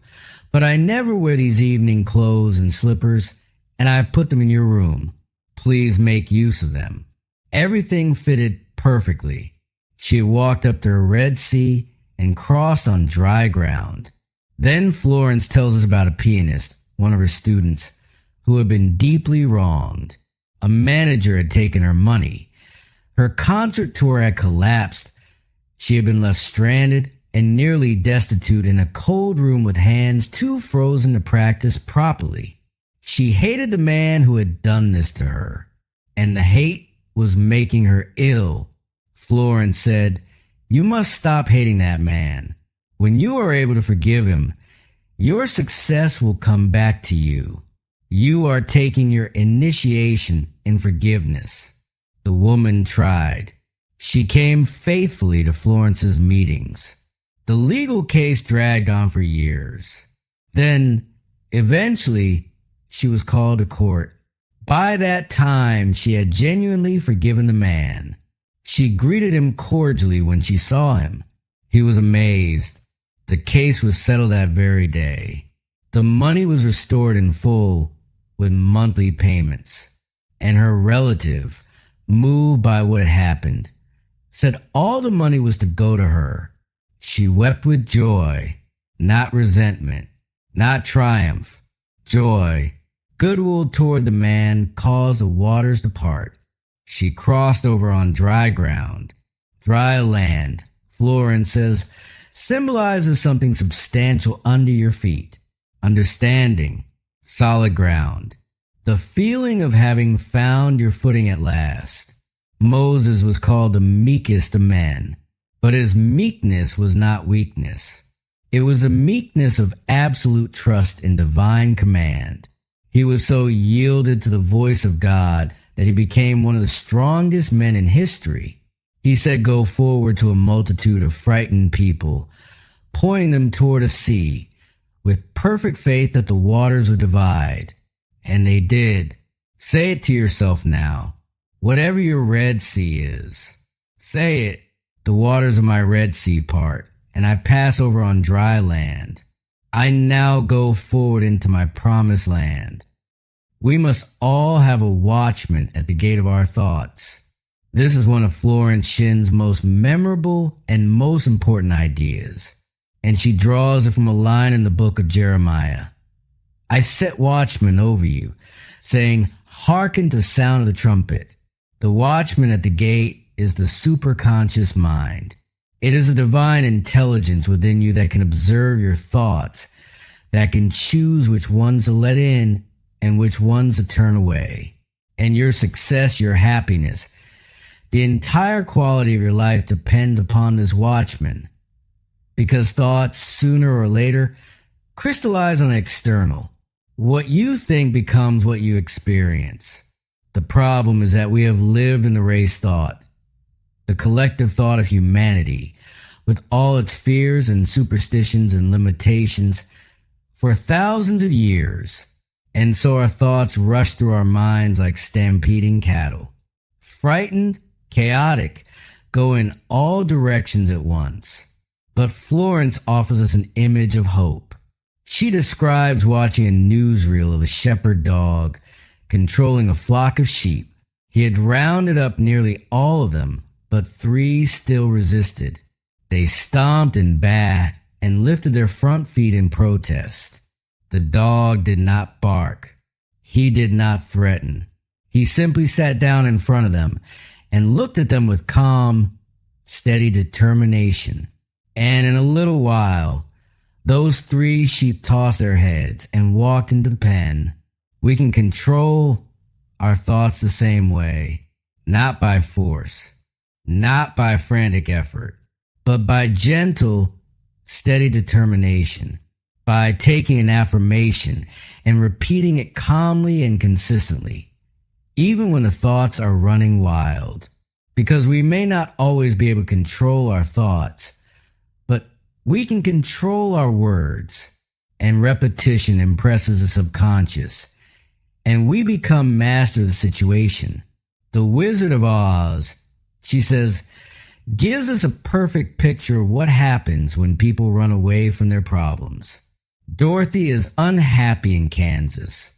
but I never wear these evening clothes and slippers, and I put them in your room. Please make use of them." Everything fitted perfectly. She walked up to her Red Sea and crossed on dry ground. Then Florence tells us about a pianist, one of her students, who had been deeply wronged. A manager had taken her money. Her concert tour had collapsed. She had been left stranded and nearly destitute in a cold room with hands too frozen to practice properly. She hated the man who had done this to her, and the hate was making her ill. Florence said, "You must stop hating that man. When you are able to forgive him, your success will come back to you. You are taking your initiation in forgiveness." The woman tried. She came faithfully to Florence's meetings. The legal case dragged on for years. Then, eventually, she was called to court. By that time, she had genuinely forgiven the man. She greeted him cordially when she saw him. He was amazed. The case was settled that very day. The money was restored in full with monthly payments. And her relative, moved by what had happened, said all the money was to go to her. She wept with joy, not resentment, not triumph. Joy, goodwill toward the man caused the waters to part. She crossed over on dry ground. Dry land, Florence says, symbolizes something substantial under your feet. Understanding, solid ground. The feeling of having found your footing at last. Moses was called the meekest of men, but his meekness was not weakness. It was a meekness of absolute trust in divine command. He was so yielded to the voice of God that he became one of the strongest men in history. He said, "Go forward to a multitude of frightened people, pointing them toward a sea, with perfect faith that the waters would divide." And they did. Say it to yourself now. Whatever your Red Sea is, say it. The waters of my Red Sea part, and I pass over on dry land. I now go forward into my promised land. We must all have a watchman at the gate of our thoughts. This is one of Florence Shinn's most memorable and most important ideas, and she draws it from a line in the book of Jeremiah. "I set watchmen over you, saying, hearken to the sound of the trumpet." The watchman at the gate is the superconscious mind. It is a divine intelligence within you that can observe your thoughts, that can choose which ones to let in and which ones to turn away. And your success, your happiness, the entire quality of your life depends upon this watchman. Because thoughts, sooner or later, crystallize on external. What you think becomes what you experience. The problem is that we have lived in the race thought, the collective thought of humanity, with all its fears and superstitions and limitations, for thousands of years. And so our thoughts rush through our minds like stampeding cattle. Frightened, chaotic, go in all directions at once. But Florence offers us an image of hope. She describes watching a newsreel of a shepherd dog controlling a flock of sheep. He had rounded up nearly all of them, but 3 still resisted. They stomped and bat and lifted their front feet in protest. The dog did not bark. He did not threaten. He simply sat down in front of them and looked at them with calm, steady determination. And in a little while, those 3 sheep tossed their heads and walked into the pen. We can control our thoughts the same way, not by force, not by frantic effort, but by gentle, steady determination, by taking an affirmation and repeating it calmly and consistently, even when the thoughts are running wild. Because we may not always be able to control our thoughts, but we can control our words, and repetition impresses the subconscious, and we become master of the situation. The Wizard of Oz, she says, gives us a perfect picture of what happens when people run away from their problems. Dorothy is unhappy in Kansas.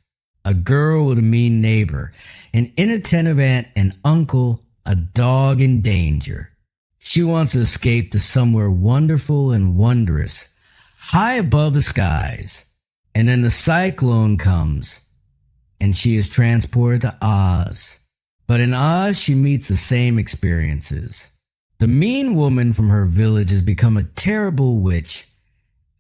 A girl with a mean neighbor, an inattentive aunt and uncle, a dog in danger. She wants to escape to somewhere wonderful and wondrous, high above the skies. And then the cyclone comes, and she is transported to Oz. But in Oz, she meets the same experiences. The mean woman from her village has become a terrible witch,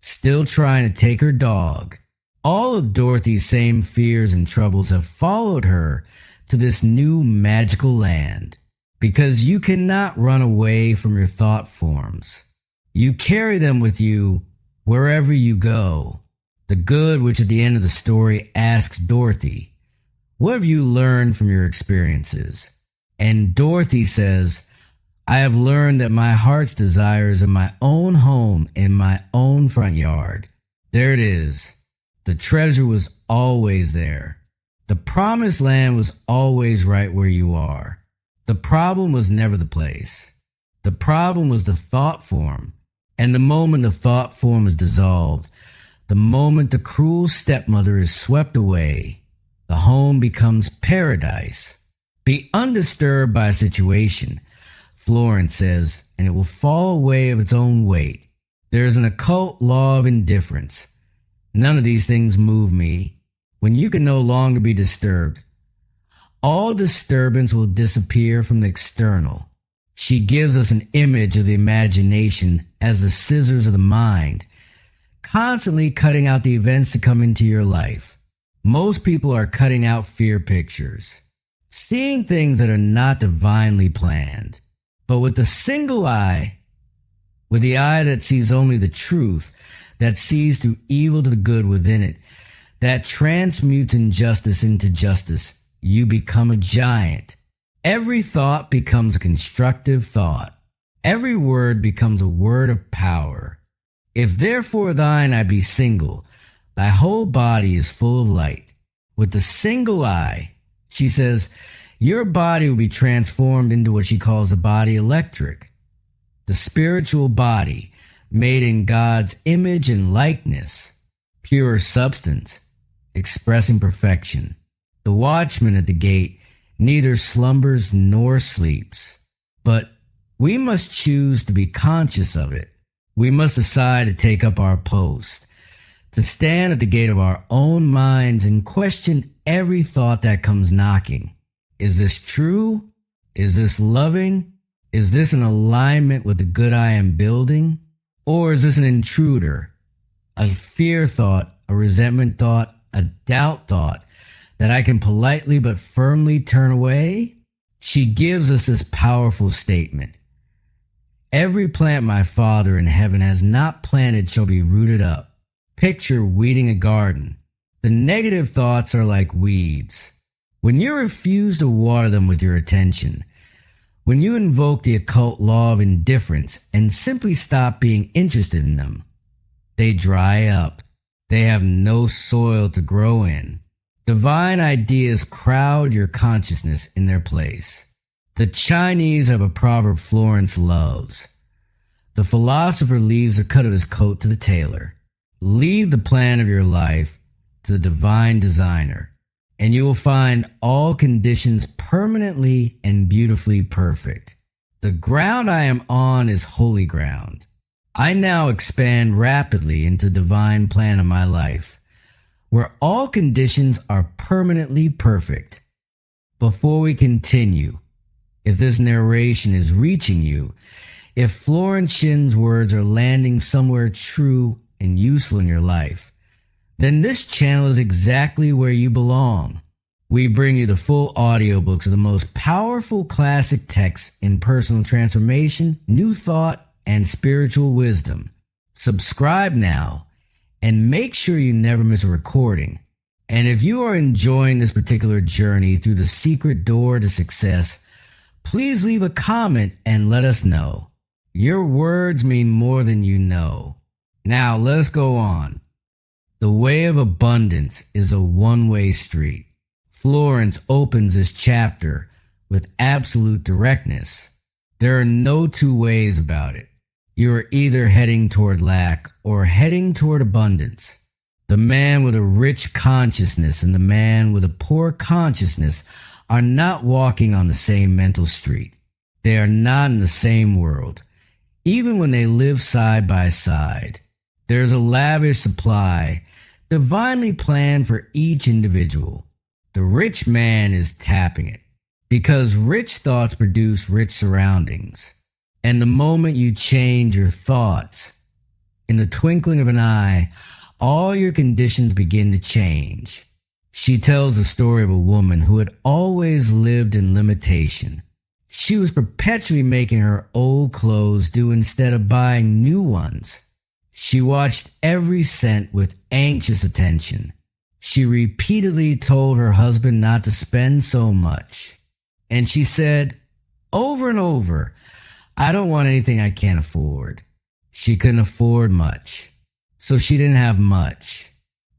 still trying to take her dog. All of Dorothy's same fears and troubles have followed her to this new magical land. Because you cannot run away from your thought forms. You carry them with you wherever you go. The Good Witch at the end of the story asks Dorothy, "What have you learned from your experiences?" And Dorothy says, "I have learned that my heart's desire is in my own home, in my own front yard." There it is. The treasure was always there. The promised land was always right where you are. The problem was never the place. The problem was the thought form. And the moment the thought form is dissolved, the moment the cruel stepmother is swept away, the home becomes paradise. Be undisturbed by a situation, Florence says, and it will fall away of its own weight. There is an occult law of indifference. None of these things move me. When you can no longer be disturbed, all disturbance will disappear from the external. She gives us an image of the imagination as the scissors of the mind, constantly cutting out the events that come into your life. Most people are cutting out fear pictures, seeing things that are not divinely planned. But with the single eye, with the eye that sees only the truth, that sees through evil to the good within it, that transmutes injustice into justice, you become a giant. Every thought becomes a constructive thought. Every word becomes a word of power. If therefore thine eye be single, thy whole body is full of light. With the single eye, she says, your body will be transformed into what she calls the body electric, the spiritual body made in God's image and likeness, pure substance, expressing perfection. The watchman at the gate neither slumbers nor sleeps, but we must choose to be conscious of it. We must decide to take up our post, to stand at the gate of our own minds and question every thought that comes knocking. Is this true? Is this loving? Is this in alignment with the good I am building? Or is this an intruder, a fear thought, a resentment thought, a doubt thought that I can politely but firmly turn away? She gives us this powerful statement. Every plant my Father in heaven has not planted shall be rooted up. Picture weeding a garden. The negative thoughts are like weeds. When you refuse to water them with your attention, when you invoke the occult law of indifference and simply stop being interested in them, they dry up. They have no soil to grow in. Divine ideas crowd your consciousness in their place. The Chinese have a proverb Florence loves. The philosopher leaves the cut of his coat to the tailor. Leave the plan of your life to the divine designer, and you will find all conditions permanently and beautifully perfect. The ground I am on is holy ground. I now expand rapidly into the divine plan of my life, where all conditions are permanently perfect. Before we continue, if this narration is reaching you, if Florence Shinn's words are landing somewhere true and useful in your life, then this channel is exactly where you belong. We bring you the full audiobooks of the most powerful classic texts in personal transformation, new thought, and spiritual wisdom. Subscribe now and make sure you never miss a recording. And if you are enjoying this particular journey through the secret door to success, please leave a comment and let us know. Your words mean more than you know. Now let's go on. The way of abundance is a one-way street. Florence opens this chapter with absolute directness. There are no two ways about it. You are either heading toward lack or heading toward abundance. The man with a rich consciousness and the man with a poor consciousness are not walking on the same mental street. They are not in the same world, even when they live side by side. There is a lavish supply, divinely planned for each individual. The rich man is tapping it. because rich thoughts produce rich surroundings. And the moment you change your thoughts, in the twinkling of an eye, all your conditions begin to change. She tells the story of a woman who had always lived in limitation. She was perpetually making her old clothes do instead of buying new ones. She watched every cent with anxious attention. She repeatedly told her husband not to spend so much. And she said over and over, "I don't want anything I can't afford." She couldn't afford much, so she didn't have much.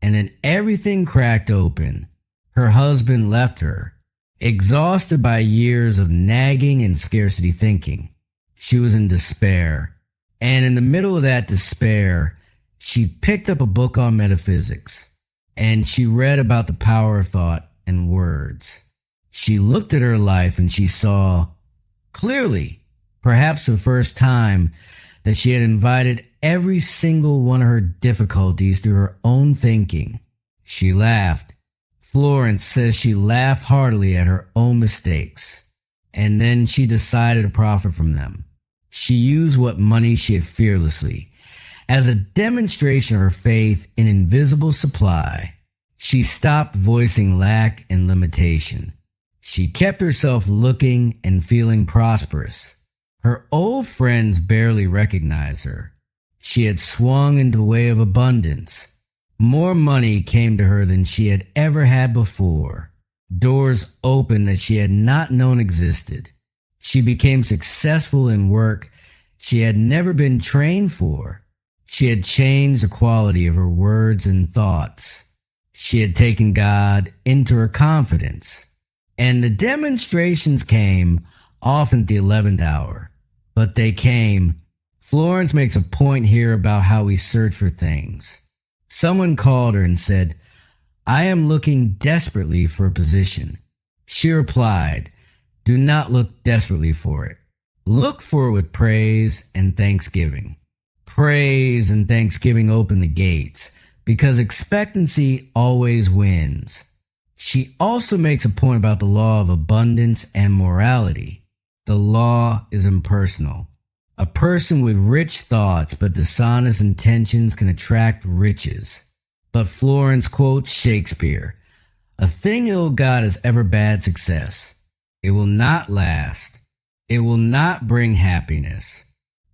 And then everything cracked open. Her husband left her, exhausted by years of nagging and scarcity thinking. She was in despair. And in the middle of that despair, she picked up a book on metaphysics. And she read about the power of thought and words. She looked at her life and she saw clearly, perhaps for the first time, that she had invited every single one of her difficulties through her own thinking. She laughed. Florence says she laughed heartily at her own mistakes, and then she decided to profit from them. She used what money she had fearlessly, as a demonstration of her faith in invisible supply. She stopped voicing lack and limitation. She kept herself looking and feeling prosperous. Her old friends barely recognized her. She had swung into the way of abundance. More money came to her than she had ever had before. Doors opened that she had not known existed. She became successful in work she had never been trained for. She had changed the quality of her words and thoughts. She had taken God into her confidence. And the demonstrations came often at the 11th hour. But they came. Florence makes a point here about how we search for things. Someone called her and said, "I am looking desperately for a position." She replied, "Do not look desperately for it. Look for it with praise and thanksgiving." Praise and thanksgiving open the gates, because expectancy always wins. She also makes a point about the law of abundance and morality. The law is impersonal. A person with rich thoughts but dishonest intentions can attract riches. But Florence quotes Shakespeare, "A thing ill-got is ever bad success. It will not last. It will not bring happiness.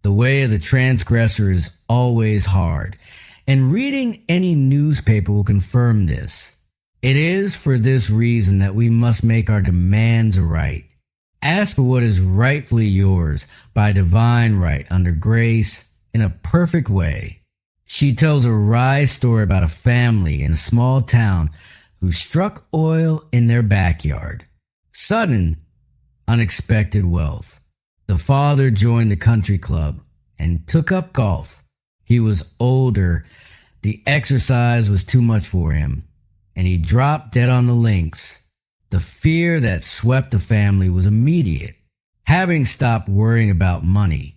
The way of the transgressor is always hard." And reading any newspaper will confirm this. It is for this reason that we must make our demands right. Ask for what is rightfully yours by divine right under grace in a perfect way. She tells a wry story about a family in a small town who struck oil in their backyard. Sudden, unexpected wealth. The father joined the country club and took up golf. He was older. The exercise was too much for him, and he dropped dead on the links. The fear that swept the family was immediate. Having stopped worrying about money,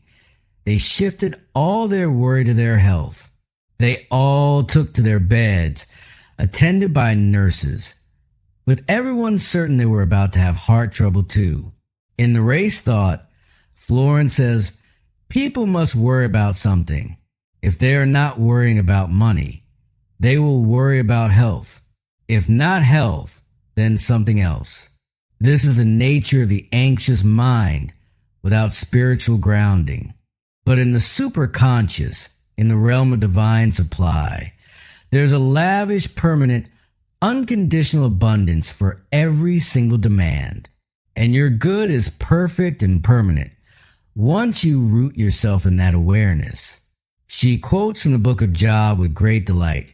they shifted all their worry to their health. They all took to their beds, attended by nurses, with everyone certain they were about to have heart trouble too. In the race thought, Florence says, people must worry about something. If they are not worrying about money, they will worry about health. If not health, then something else. This is the nature of the anxious mind without spiritual grounding. But in the superconscious, in the realm of divine supply, there's a lavish, permanent, unconditional abundance for every single demand. And your good is perfect and permanent once you root yourself in that awareness. She quotes from the book of Job with great delight,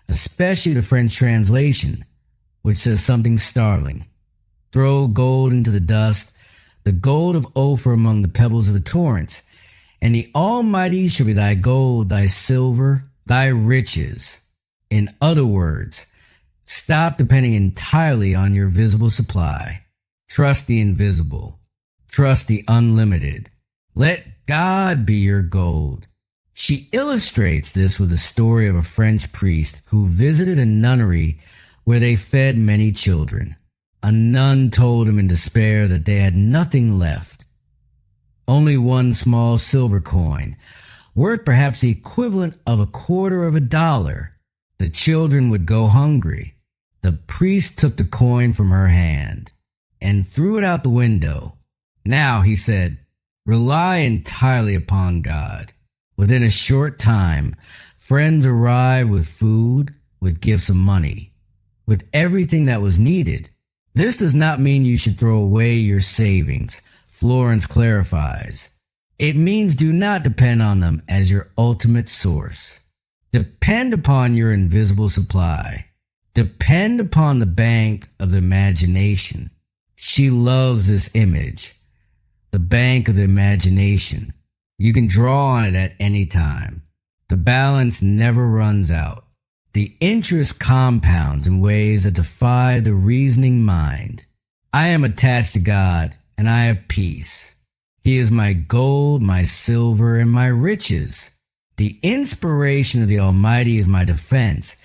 especially the French translation, which says something startling. "Throw gold into the dust, the gold of Ophir among the pebbles of the torrents, and the Almighty shall be thy gold, thy silver, thy riches." In other words, stop depending entirely on your visible supply. Trust the invisible. Trust the unlimited. Let God be your gold. She illustrates this with the story of a French priest who visited a nunnery where they fed many children. A nun told him in despair that they had nothing left. Only one small silver coin, worth perhaps the equivalent of $0.25. The children would go hungry. The priest took the coin from her hand and threw it out the window. Now, he said, rely entirely upon God. Within a short time, friends arrived with food, with gifts of money, with everything that was needed. This does not mean you should throw away your savings, Florence clarifies. It means do not depend on them as your ultimate source. Depend upon your invisible supply. Depend upon the bank of the imagination. She loves this image. The bank of the imagination. You can draw on it at any time. The balance never runs out. The interest compounds in ways that defy the reasoning mind. I am attached to God, and I have peace. He is my gold, my silver, and my riches. The inspiration of the Almighty is my defense,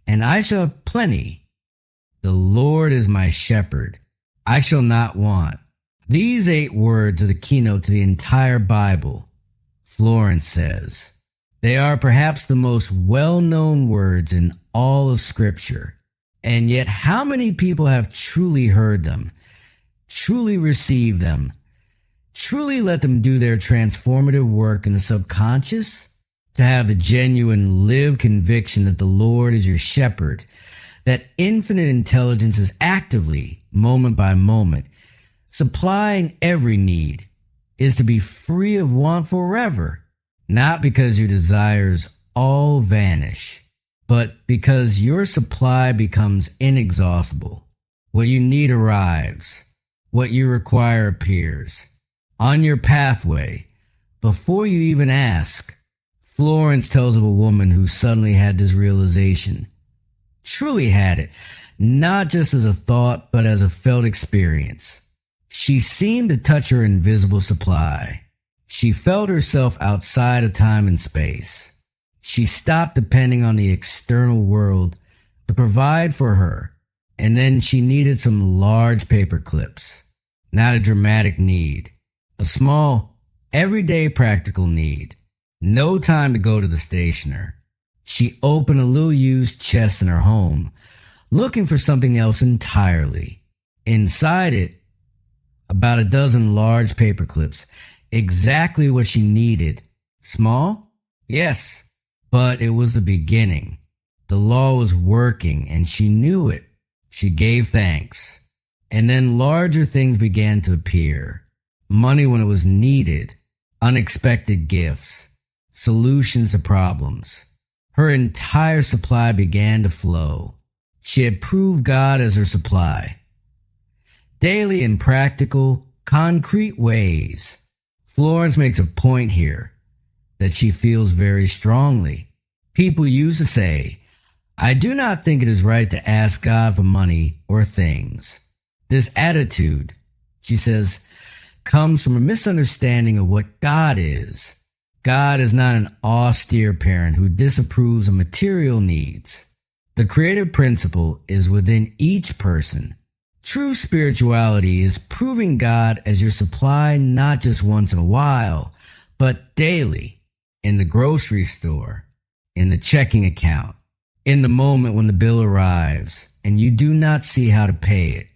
and I shall have plenty. The Lord is my shepherd. I shall not want. These 8 words are the keynote to the entire Bible, Florence says. They are perhaps the most well-known words in all of Scripture. And yet how many people have truly heard them, truly received them, truly let them do their transformative work in the subconscious? To have the genuine lived conviction that the Lord is your shepherd, that infinite intelligence is actively, moment by moment, supplying every need, is to be free of want forever, not because your desires all vanish, but because your supply becomes inexhaustible. What you need arrives. What you require appears. On your pathway, before you even ask. Florence tells of a woman who suddenly had this realization. Truly had it, not just as a thought, but as a felt experience. She seemed to touch her invisible supply. She felt herself outside of time and space. She stopped depending on the external world to provide for her, and then she needed some large paper clips. Not a dramatic need. A small, everyday practical need. No time to go to the stationer. She opened a little used chest in her home, looking for something else entirely. Inside it, about a dozen large paper clips, exactly what she needed. Small? Yes, but it was the beginning. The law was working, and she knew it. She gave thanks. And then larger things began to appear. Money when it was needed. Unexpected gifts. Solutions to problems. Her entire supply began to flow. She had proved God as her supply. Daily in practical, concrete ways. Florence makes a point here that she feels very strongly. People used to say, I do not think it is right to ask God for money or things. This attitude, she says, comes from a misunderstanding of what God is. God is not an austere parent who disapproves of material needs. The creative principle is within each person. True spirituality is proving God as your supply not just once in a while, but daily, in the grocery store, in the checking account, in the moment when the bill arrives and you do not see how to pay it.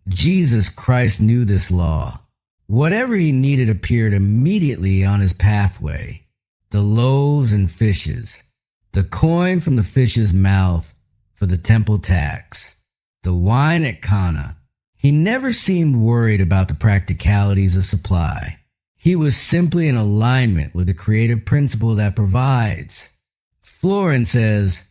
Jesus Christ knew this law. Whatever he needed appeared immediately on his pathway. The loaves and fishes, the coin from the fish's mouth for the temple tax, the wine at Cana. He never seemed worried about the practicalities of supply. He was simply in alignment with the creative principle that provides. Florence says,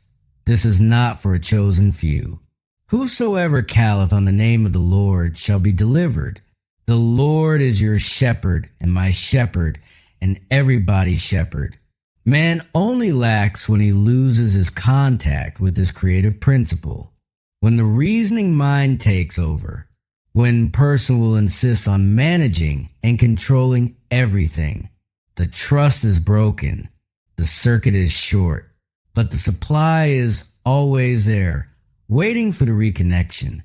this is not for a chosen few. Whosoever calleth on the name of the Lord shall be delivered. The Lord is your shepherd and my shepherd and everybody's shepherd. Man only lacks when he loses his contact with this creative principle. When the reasoning mind takes over. When person will insist on managing and controlling everything. The trust is broken. The circuit is short. But the supply is always there, waiting for the reconnection.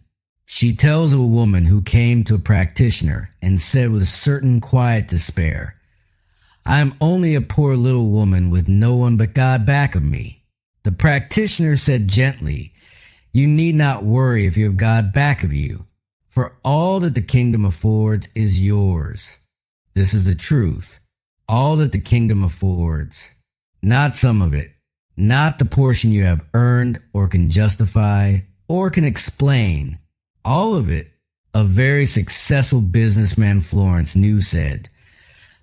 She tells of a woman who came to a practitioner and said with a certain quiet despair, "I am only a poor little woman with no one but God back of me." The practitioner said gently, "You need not worry if you have God back of you, for all that the kingdom affords is yours." This is the truth. All that the kingdom affords. Not some of it. Not the portion you have earned or can justify or can explain. All of it, a very successful businessman Florence knew said.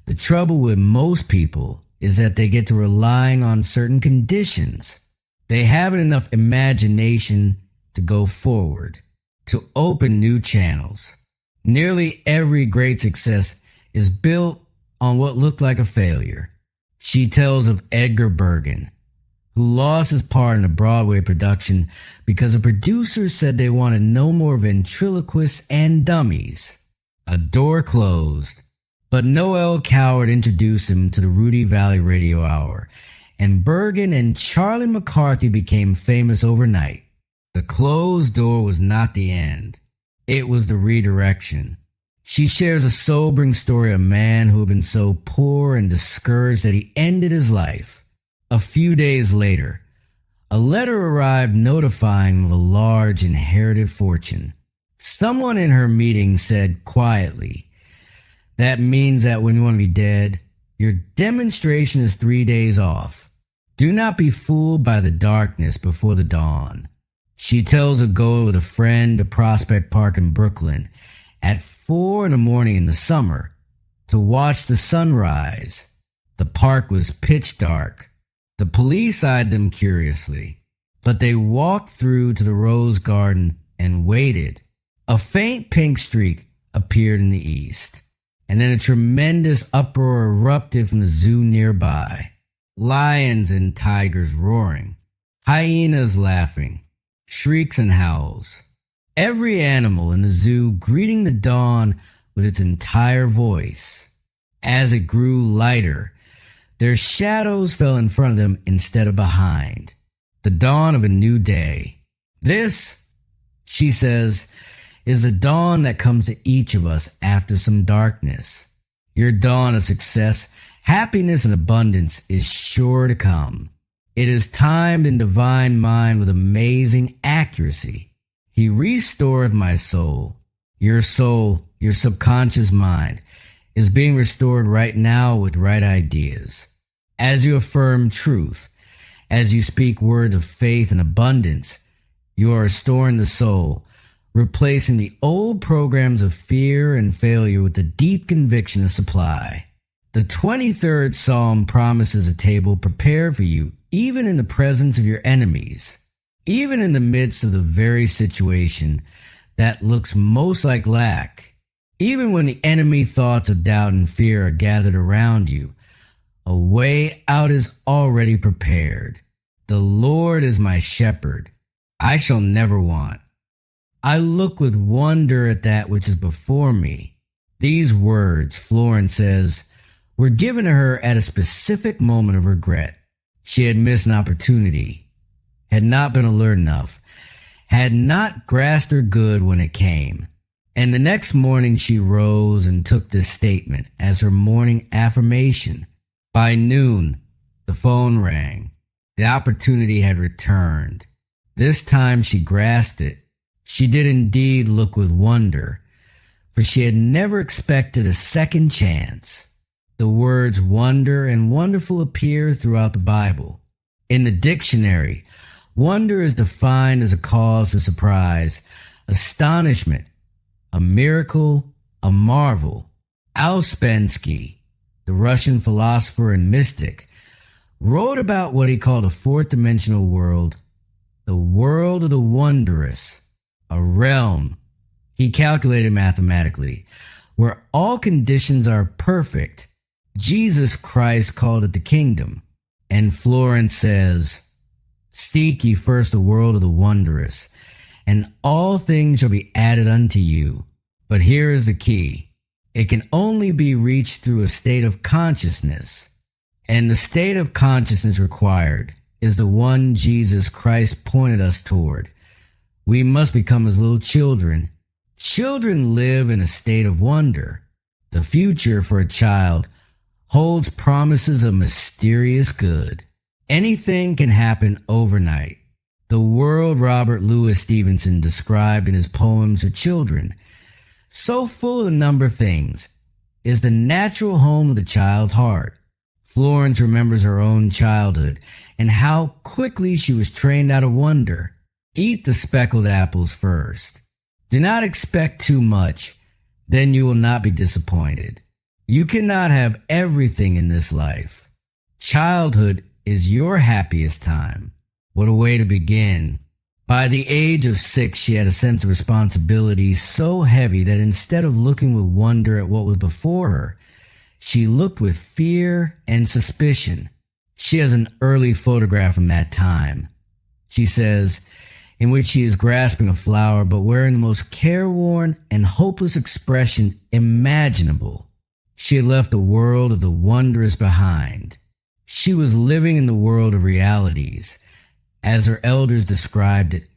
The trouble with most people is that they get to relying on certain conditions. They haven't enough imagination to go forward, to open new channels. Nearly every great success is built on what looked like a failure. She tells of Edgar Bergen, who lost his part in a Broadway production because the producers said they wanted no more ventriloquists and dummies. A door closed, but Noel Coward introduced him to the Rudy Valley Radio Hour, and Bergen and Charlie McCarthy became famous overnight. The closed door was not the end. It was the redirection. She shares a sobering story of a man who had been so poor and discouraged that he ended his life. A few days later, a letter arrived notifying him of a large inherited fortune. Someone in her meeting said quietly, "That means that when you want to be dead, your demonstration is 3 days off. Do not be fooled by the darkness before the dawn." She tells of going with a friend to Prospect Park in Brooklyn at 4 a.m. in the summer to watch the sunrise. The park was pitch dark. The police eyed them curiously, but they walked through to the rose garden and waited. A faint pink streak appeared in the east, and then a tremendous uproar erupted from the zoo nearby. Lions and tigers roaring, hyenas laughing, shrieks and howls. Every animal in the zoo greeting the dawn with its entire voice. As it grew lighter, their shadows fell in front of them instead of behind. The dawn of a new day. This, she says, is the dawn that comes to each of us after some darkness. Your dawn of success, happiness, and abundance is sure to come. It is timed in divine mind with amazing accuracy. He restoreth my soul. Your soul, your subconscious mind, is being restored right now with right ideas. As you affirm truth, as you speak words of faith and abundance, you are restoring the soul, replacing the old programs of fear and failure with the deep conviction of supply. The 23rd Psalm promises a table prepared for you, even in the presence of your enemies, even in the midst of the very situation that looks most like lack. Even when the enemy thoughts of doubt and fear are gathered around you, a way out is already prepared. The Lord is my shepherd. I shall never want. I look with wonder at that which is before me. These words, Florence says, were given to her at a specific moment of regret. She had missed an opportunity, had not been alert enough, had not grasped her good when it came. And the next morning she rose and took this statement as her morning affirmation. By noon, the phone rang. The opportunity had returned. This time she grasped it. She did indeed look with wonder, for she had never expected a second chance. The words wonder and wonderful appear throughout the Bible. In the dictionary, wonder is defined as a cause for surprise, astonishment, a miracle, a marvel. Ouspensky, the Russian philosopher and mystic, wrote about what he called a fourth-dimensional world, the world of the wondrous, a realm, he calculated mathematically, where all conditions are perfect. Jesus Christ called it the kingdom. And Florence says, "Seek ye first the world of the wondrous, and all things shall be added unto you." But here is the key. It can only be reached through a state of consciousness. And the state of consciousness required is the one Jesus Christ pointed us toward. We must become as little children Children live in a state of wonder. The future for a child holds promises of mysterious good. Anything can happen overnight. The world Robert Louis Stevenson described in his poems for children, so full of a number of things, is the natural home of the child's heart. Florence remembers her own childhood and how quickly she was trained out of wonder. Eat the speckled apples first. Do not expect too much, then you will not be disappointed. You cannot have everything in this life. Childhood is your happiest time. What a way to begin. By the age of 6, she had a sense of responsibility so heavy that instead of looking with wonder at what was before her, she looked with fear and suspicion. She has an early photograph from that time. She says, in which she is grasping a flower but wearing the most careworn and hopeless expression imaginable. She had left the world of the wondrous behind. She was living in the world of realities, as her elders described it,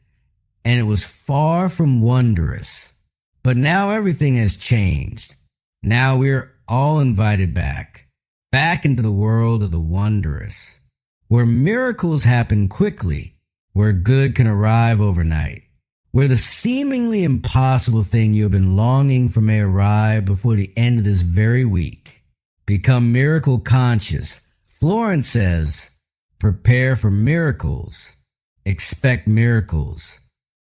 and it was far from wondrous. But now everything has changed. Now we're all invited back into the world of the wondrous, where miracles happen quickly, where good can arrive overnight, where the seemingly impossible thing you have been longing for may arrive before the end of this very week. Become miracle conscious. Florence says, prepare for miracles. Expect miracles.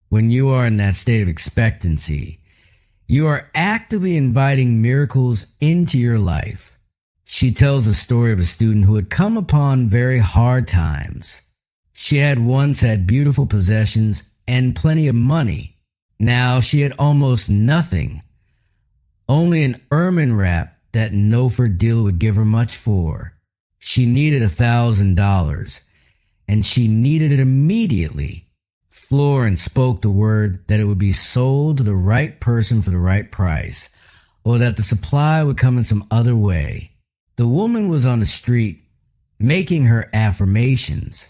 When you are in that state of expectancy, you are actively inviting miracles into your life. She tells the story of a student who had come upon very hard times. She had once had beautiful possessions and plenty of money. Now she had almost nothing. Only an ermine wrap that no deal would give her much for. She needed $1,000, and she needed it immediately. Florence spoke the word that it would be sold to the right person for the right price, or that the supply would come in some other way. The woman was on the street, making her affirmations.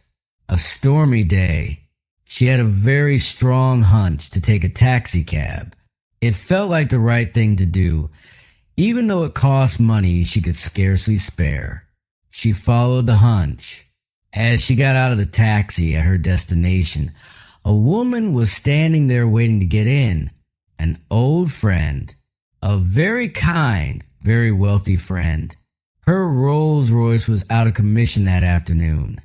A stormy day. She had a very strong hunch to take a taxi cab. It felt like the right thing to do, even though it cost money she could scarcely spare. She followed the hunch. As she got out of the taxi at her destination, a woman was standing there waiting to get in. An old friend. A very kind, very wealthy friend. Her Rolls Royce was out of commission that afternoon.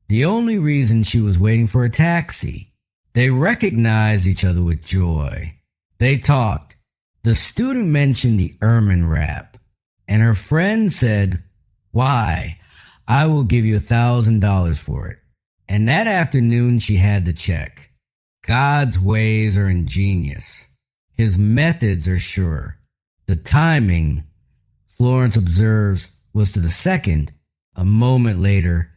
The only reason she was waiting for a taxi. They recognized each other with joy. They talked. The student mentioned the ermine wrap, and her friend said, "Why, I will give you $1,000 for it." And that afternoon she had the check. God's ways are ingenious. His methods are sure. The timing, Florence observes, was to the second, a moment later,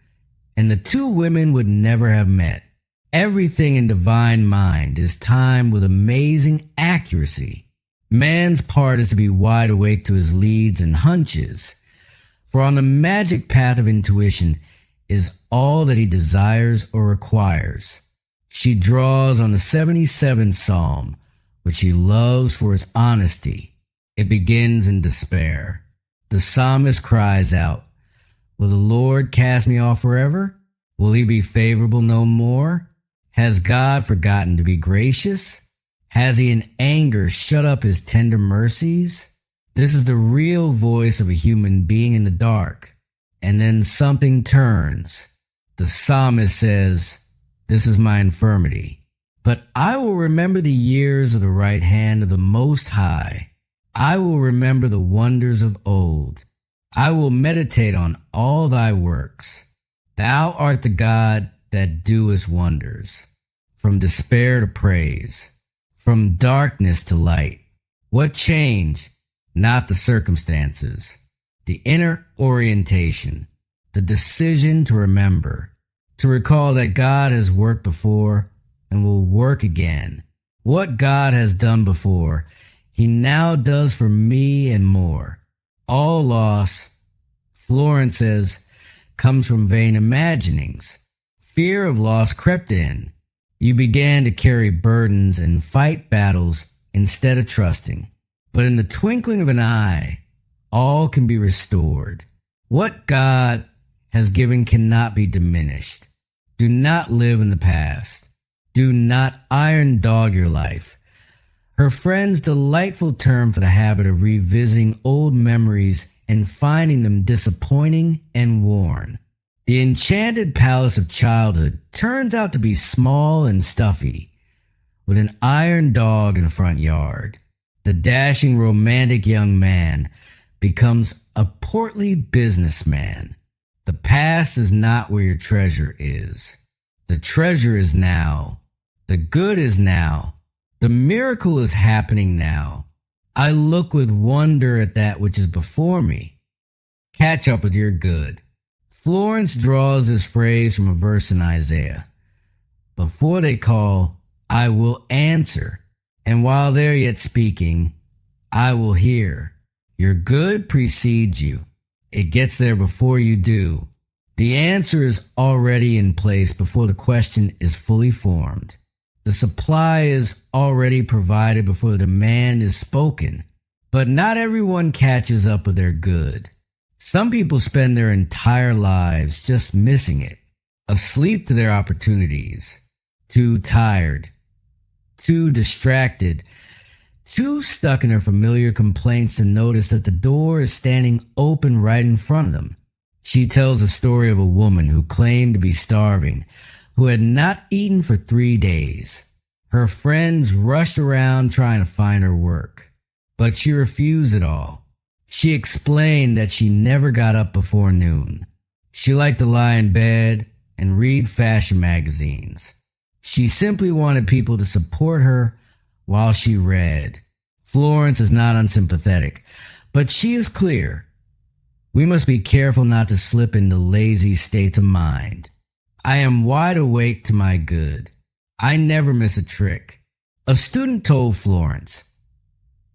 and the two women would never have met. Everything in divine mind is timed with amazing accuracy. Man's part is to be wide awake to his leads and hunches, for on the magic path of intuition is all that he desires or requires. She draws on the 77th Psalm, which he loves for its honesty. It begins in despair. The psalmist cries out, "Will the Lord cast me off forever? Will he be favorable no more? Has God forgotten to be gracious? Has he in anger shut up his tender mercies?" This is the real voice of a human being in the dark. And then something turns. The psalmist says, "This is my infirmity. But I will remember the years of the right hand of the Most High. I will remember the wonders of old. I will meditate on all thy works. Thou art the God that doest wonders." From despair to praise. From darkness to light. What change? Not the circumstances. The inner orientation. The decision to remember. To recall that God has worked before and will work again. What God has done before, he now does for me and more. All loss, Florence says, comes from vain imaginings. Fear of loss crept in. You began to carry burdens and fight battles instead of trusting. But in the twinkling of an eye, all can be restored. What God has given cannot be diminished. Do not live in the past. Do not iron dog your life. Her friend's delightful term for the habit of revisiting old memories and finding them disappointing and worn. The enchanted palace of childhood turns out to be small and stuffy, with an iron dog in the front yard. The dashing romantic young man becomes a portly businessman. The past is not where your treasure is. The treasure is now. The good is now. The miracle is happening now. I look with wonder at that which is before me. Catch up with your good. Florence draws this phrase from a verse in Isaiah. Before they call, I will answer. And while they're yet speaking, I will hear. Your good precedes you. It gets there before you do. The answer is already in place before the question is fully formed. The supply is already provided before the demand is spoken. But not everyone catches up with their good. Some people spend their entire lives just missing it, asleep to their opportunities, too tired, too distracted, too stuck in their familiar complaints to notice that the door is standing open right in front of them. She tells a story of a woman who claimed to be starving, who had not eaten for 3 days. Her friends rushed around trying to find her work, but she refused it all. She explained that she never got up before noon. She liked to lie in bed and read fashion magazines. She simply wanted people to support her while she read. Florence is not unsympathetic, but she is clear. We must be careful not to slip into lazy states of mind. I am wide awake to my good. I never miss a trick. A student told Florence,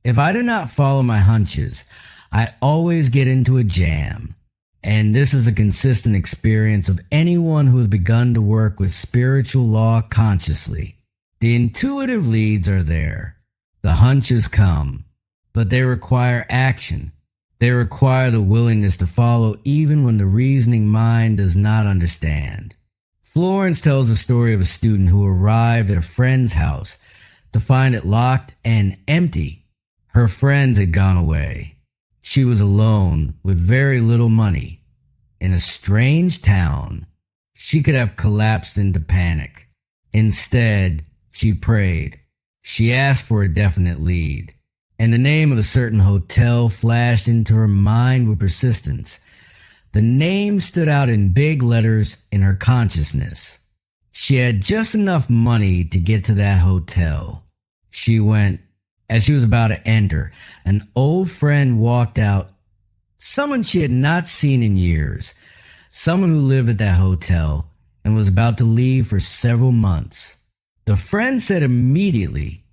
if I do not follow my hunches, I always get into a jam. And this is a consistent experience of anyone who has begun to work with spiritual law consciously. The intuitive leads are there. The hunches come, but they require action. They require the willingness to follow even when the reasoning mind does not understand. Florence tells the story of a student who arrived at a friend's house to find it locked and empty. Her friends had gone away. She was alone with very little money in a strange town. She could have collapsed into panic. Instead, she prayed. She asked for a definite lead, and the name of a certain hotel flashed into her mind with persistence. The name stood out in big letters in her consciousness. She had just enough money to get to that hotel. She went. As she was about to enter, an old friend walked out, someone she had not seen in years, someone who lived at that hotel and was about to leave for several months. The friend said immediately,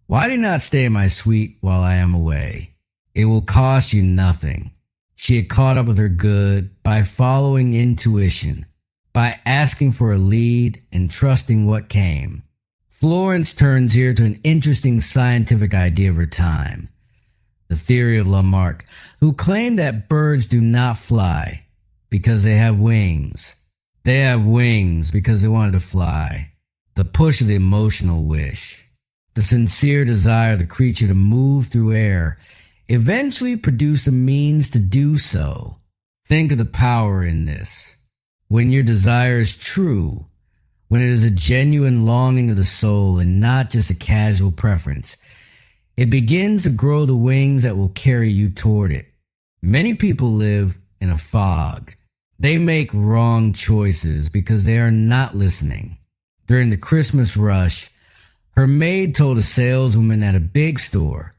why do you not stay in my suite while I am away? It will cost you nothing. She had caught up with her good by following intuition, by asking for a lead and trusting what came. Florence turns here to an interesting scientific idea of her time, the theory of Lamarck, who claimed that birds do not fly because they have wings. They have wings because they wanted to fly. The push of the emotional wish, the sincere desire of the creature to move through air, eventually produce a means to do so. Think of the power in this. When your desire is true, when it is a genuine longing of the soul and not just a casual preference, it begins to grow the wings that will carry you toward it. Many people live in a fog. They make wrong choices because they are not listening. During the Christmas rush, her maid told a saleswoman at a big store,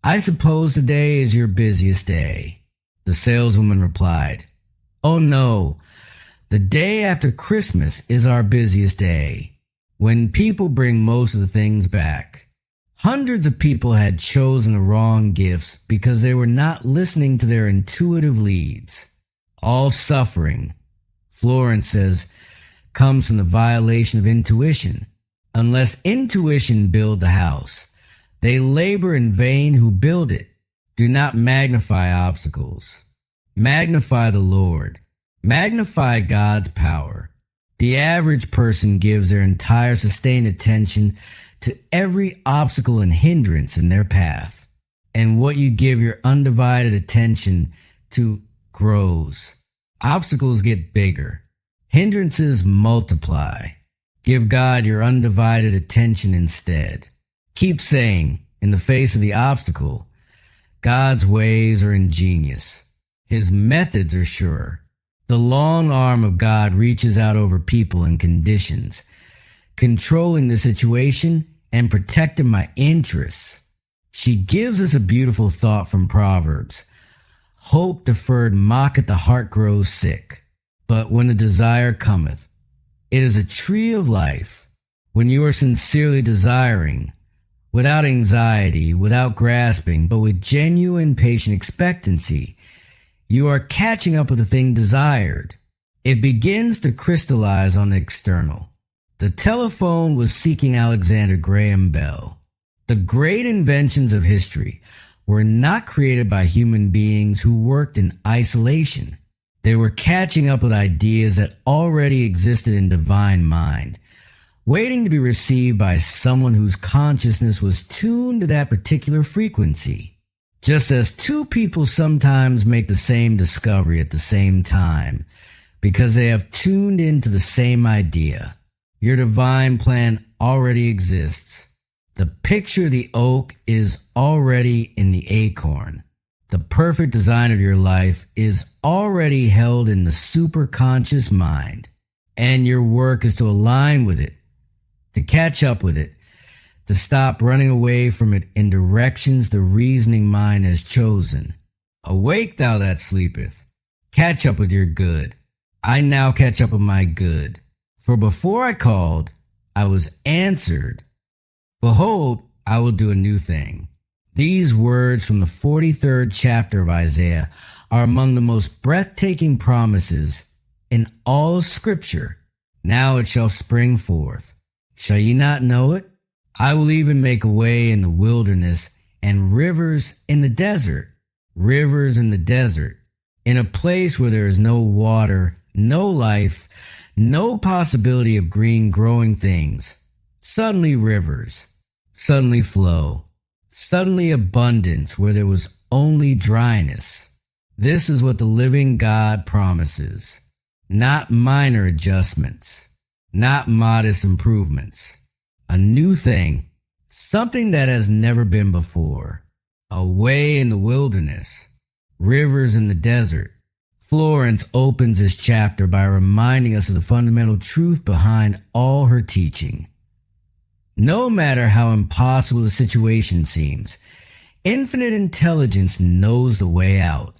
I suppose today is your busiest day. The saleswoman replied, oh no. The day after Christmas is our busiest day, when people bring most of the things back. Hundreds of people had chosen the wrong gifts because they were not listening to their intuitive leads. All suffering, Florence says, comes from the violation of intuition. Unless intuition build the house, They labor in vain who build it. Do not magnify obstacles. Magnify the Lord. Magnify God's power. The average person gives their entire sustained attention to every obstacle and hindrance in their path. And what you give your undivided attention to grows. Obstacles get bigger. Hindrances multiply. Give God your undivided attention instead. Keep saying, in the face of the obstacle, God's ways are ingenious. His methods are sure. The long arm of God reaches out over people and conditions, controlling the situation and protecting my interests. She gives us a beautiful thought from Proverbs. Hope deferred mocketh the heart grows sick, but when the desire cometh, it is a tree of life. When you are sincerely desiring, without anxiety, without grasping, but with genuine patient expectancy, you are catching up with the thing desired. It begins to crystallize on the external. The telephone was seeking Alexander Graham Bell. The great inventions of history were not created by human beings who worked in isolation. They were catching up with ideas that already existed in divine mind, waiting to be received by someone whose consciousness was tuned to that particular frequency. Just as two people sometimes make the same discovery at the same time because they have tuned into the same idea, your divine plan already exists. The picture of the oak is already in the acorn. The perfect design of your life is already held in the superconscious mind, and your work is to align with it, to catch up with it, to stop running away from it in directions the reasoning mind has chosen. Awake thou that sleepeth. Catch up with your good. I now catch up with my good. For before I called, I was answered. Behold, I will do a new thing. These words from the 43rd chapter of Isaiah are among the most breathtaking promises in all of Scripture. Now it shall spring forth. Shall ye not know it? I will even make a way in the wilderness and rivers in the desert. Rivers in the desert. In a place where there is no water, no life, no possibility of green growing things. Suddenly rivers. Suddenly flow. Suddenly abundance where there was only dryness. This is what the living God promises. Not minor adjustments. Not modest improvements. A new thing. Something that has never been before. A way in the wilderness. Rivers in the desert. Florence opens this chapter by reminding us of the fundamental truth behind all her teaching. No matter how impossible the situation seems, infinite intelligence knows the way out.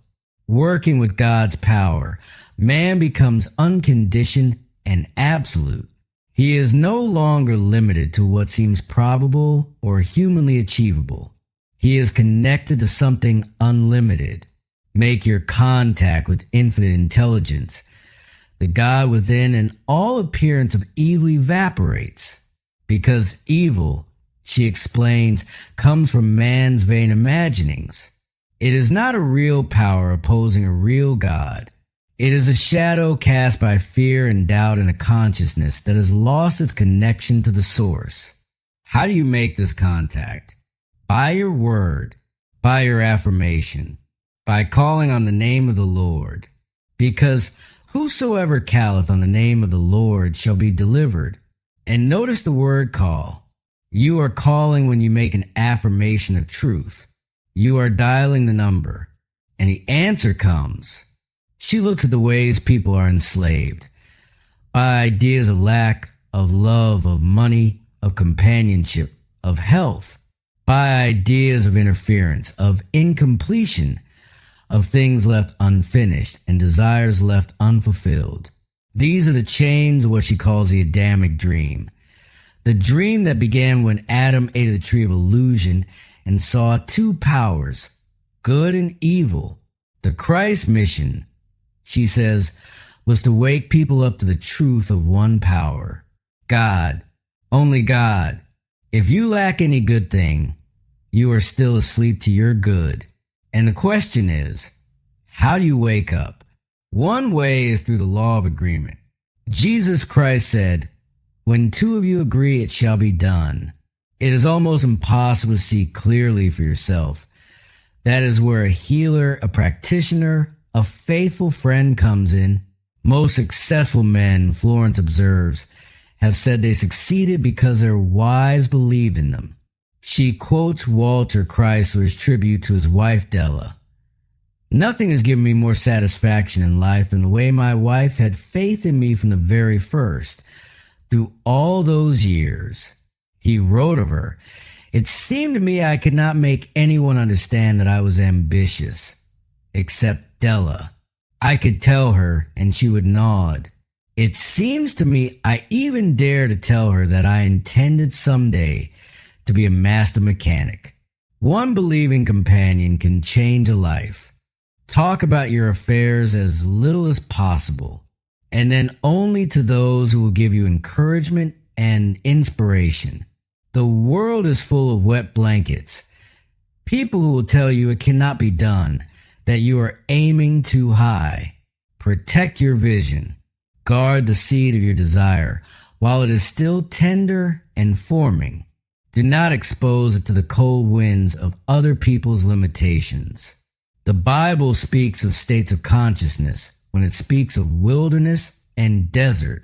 Working with God's power, man becomes unconditioned and absolute. He is no longer limited to what seems probable or humanly achievable. He is connected to something unlimited. Make your contact with infinite intelligence. The God within and all appearance of evil evaporates. Because evil, she explains, comes from man's vain imaginings. It is not a real power opposing a real God. It is a shadow cast by fear and doubt in a consciousness that has lost its connection to the source. How do you make this contact? By your word, by your affirmation, by calling on the name of the Lord. Because whosoever calleth on the name of the Lord shall be delivered. And notice the word call. You are calling when you make an affirmation of truth. You are dialing the number, and the answer comes. She looks at the ways people are enslaved by ideas of lack, of love, of money, of companionship, of health, by ideas of interference, of incompletion, of things left unfinished and desires left unfulfilled. These are the chains of what she calls the Adamic dream. The dream that began when Adam ate of the tree of illusion and saw two powers, good and evil. The Christ mission, she says, was to wake people up to the truth of one power. God, only God. If you lack any good thing, you are still asleep to your good. And the question is, how do you wake up? One way is through the law of agreement. Jesus Christ said, "When two of you agree, it shall be done." It is almost impossible to see clearly for yourself. That is where a healer, a practitioner, a faithful friend comes in. Most successful men, Florence observes, have said they succeeded because their wives believed in them. She quotes Walter Chrysler's tribute to his wife Della. "Nothing has given me more satisfaction in life than the way my wife had faith in me from the very first. Through all those years," he wrote of her, "it seemed to me I could not make anyone understand that I was ambitious, except Della. I could tell her, and she would nod. It seems to me I even dare to tell her that I intended someday to be a master mechanic. One believing companion can change a life. Talk about your affairs as little as possible, and then only to those who will give you encouragement and inspiration. The world is full of wet blankets. People who will tell you it cannot be done, that you are aiming too high. Protect your vision. Guard the seed of your desire while it is still tender and forming. Do not expose it to the cold winds of other people's limitations. The Bible speaks of states of consciousness when it speaks of wilderness and desert.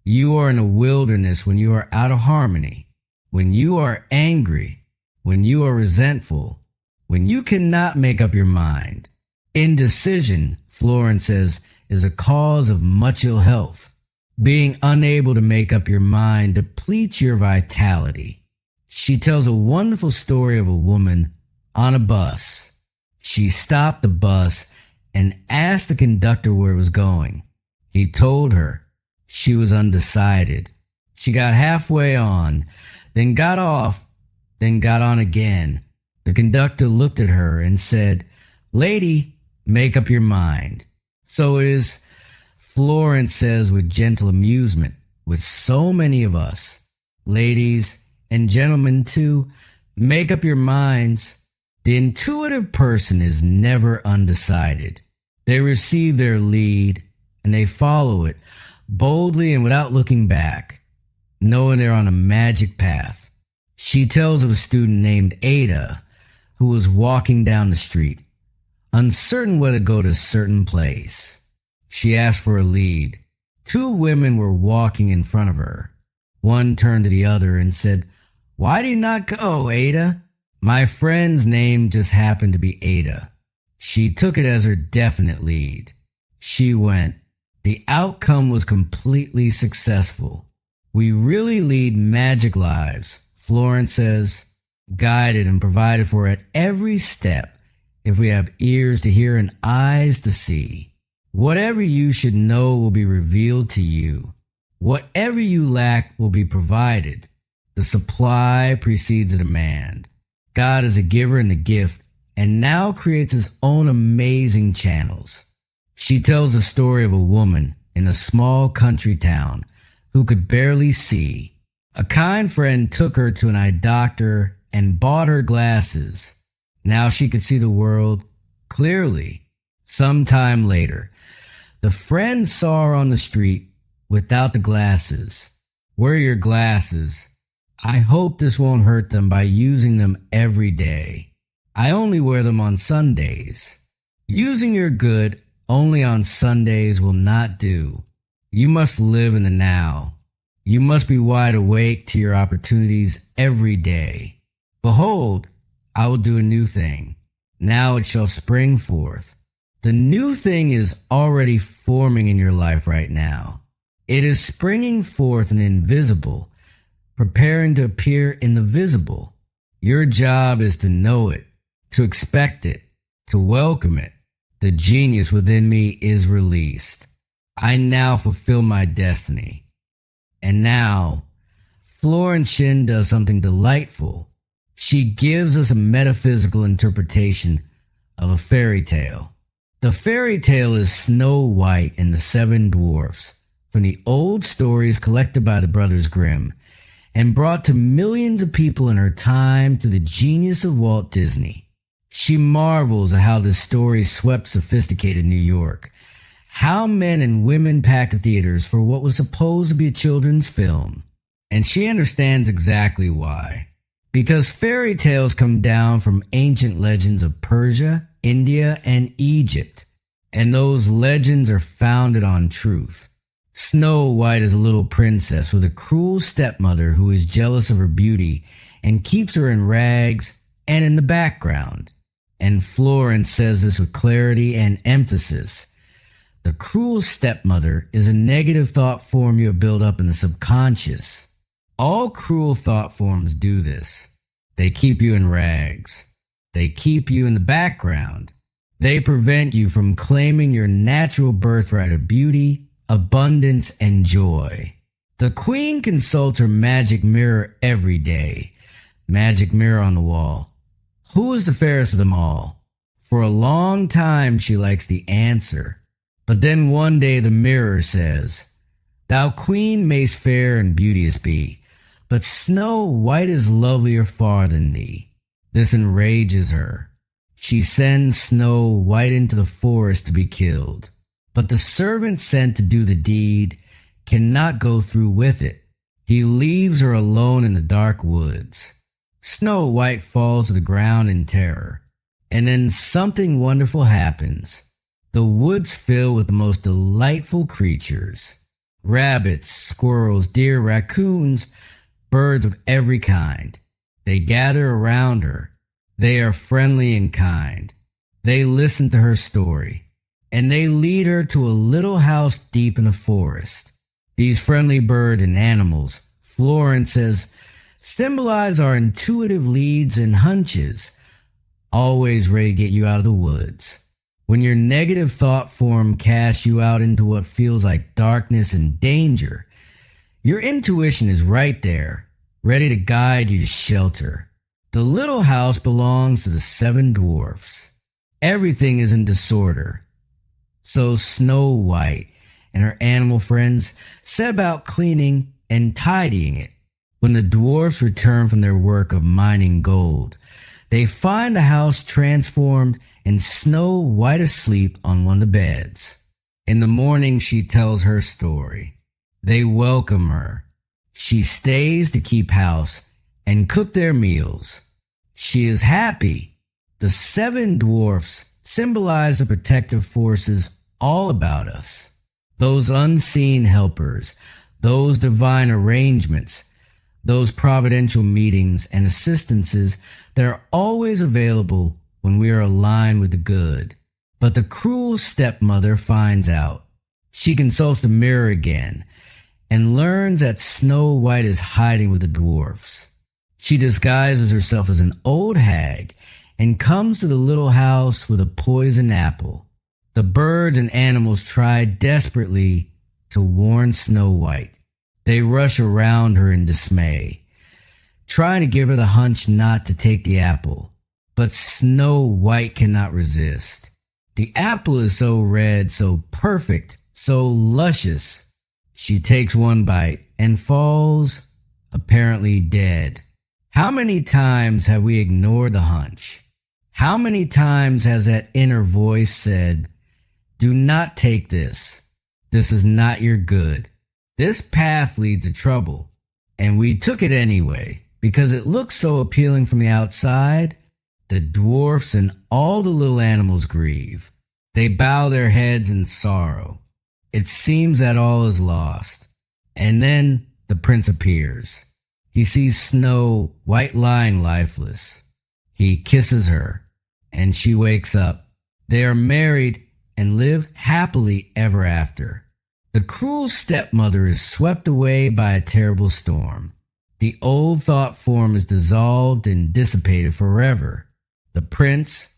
You are in a wilderness when you are out of harmony, when you are angry, when you are resentful, when you cannot make up your mind. Indecision, Florence says, is a cause of much ill health. Being unable to make up your mind depletes your vitality. She tells a wonderful story of a woman on a bus. She stopped the bus and asked the conductor where it was going. He told her. She was undecided. She got halfway on, then got off, then got on again. The conductor looked at her and said, "Lady, make up your mind." So it is, Florence says with gentle amusement, with so many of us. Ladies and gentlemen too, make up your minds. The intuitive person is never undecided. They receive their lead and they follow it boldly and without looking back, knowing they're on a magic path. She tells of a student named Ada who was walking down the street, uncertain whether to go to a certain place. She asked for a lead. Two women were walking in front of her. One turned to the other and said, "Why do you not go, Ada?" My friend's name just happened to be Ada. She took it as her definite lead. She went. The outcome was completely successful. We really lead magic lives, Florence says, guided and provided for at every step if we have ears to hear and eyes to see. Whatever you should know will be revealed to you. Whatever you lack will be provided. The supply precedes the demand. God is a giver and the gift, and now creates his own amazing channels. She tells the story of a woman in a small country town who could barely see. A kind friend took her to an eye doctor and bought her glasses. Now she could see the world clearly. Sometime later, the friend saw her on the street without the glasses. "Wear your glasses. I hope this won't hurt them by using them every day. I only wear them on Sundays." Using your good only on Sundays will not do. You must live in the now. You must be wide awake to your opportunities every day. "Behold, I will do a new thing. Now it shall spring forth." The new thing is already forming in your life right now. It is springing forth in the invisible, preparing to appear in the visible. Your job is to know it, to expect it, to welcome it. The genius within me is released. I now fulfill my destiny. And now, Florence Shinn does something delightful. She gives us a metaphysical interpretation of a fairy tale. The fairy tale is Snow White and the Seven Dwarfs, from the old stories collected by the Brothers Grimm, and brought to millions of people in her time to the genius of Walt Disney. She marvels at how this story swept sophisticated New York, how men and women packed the theaters for what was supposed to be a children's film. And she understands exactly why. Because fairy tales come down from ancient legends of Persia, India, and Egypt, and those legends are founded on truth. Snow White is a little princess with a cruel stepmother who is jealous of her beauty and keeps her in rags and in the background. And Florence says this with clarity and emphasis. The cruel stepmother is a negative thought form you have built up in the subconscious. All cruel thought forms do this. They keep you in rags. They keep you in the background. They prevent you from claiming your natural birthright of beauty, abundance, and joy. The queen consults her magic mirror every day. Magic mirror on the wall. Who is the fairest of them all? For a long time she likes the answer. But then one day the mirror says, Thou queen mayst fair and beauteous be, but Snow White is lovelier far than thee. This enrages her. She sends Snow White into the forest to be killed. But the servant sent to do the deed cannot go through with it. He leaves her alone in the dark woods. Snow White falls to the ground in terror. And then something wonderful happens. The woods fill with the most delightful creatures. Rabbits, squirrels, deer, raccoons, birds of every kind. They gather around her. They are friendly and kind. They listen to her story. And they lead her to a little house deep in the forest. These friendly birds and animals, Florence says, symbolize our intuitive leads and hunches, always ready to get you out of the woods. When your negative thought form casts you out into what feels like darkness and danger, your intuition is right there, ready to guide you to shelter. The little house belongs to the 7 dwarfs. Everything is in disorder. So Snow White and her animal friends set about cleaning and tidying it. When the dwarfs return from their work of mining gold, they find the house transformed and Snow White asleep on one of the beds. In the morning she tells her story. They welcome her. She stays to keep house and cook their meals. She is happy. The 7 dwarfs symbolize the protective forces all about us. Those unseen helpers, those divine arrangements, those providential meetings and assistances that are always available when we are aligned with the good. But the cruel stepmother finds out. She consults the mirror again and learns that Snow White is hiding with the dwarfs. She disguises herself as an old hag and comes to the little house with a poison apple. The birds and animals try desperately to warn Snow White. They rush around her in dismay, trying to give her the hunch not to take the apple. But Snow White cannot resist. The apple is so red, so perfect, so luscious. She takes one bite and falls, apparently dead. How many times have we ignored the hunch? How many times has that inner voice said, Do not take this. This is not your good. This path leads to trouble. And we took it anyway, because it looks so appealing from the outside. The dwarfs and all the little animals grieve. They bow their heads in sorrow. It seems that all is lost. And then the prince appears. He sees Snow White lying lifeless. He kisses her, and she wakes up. They are married and live happily ever after. The cruel stepmother is swept away by a terrible storm. The old thought form is dissolved and dissipated forever. The prince,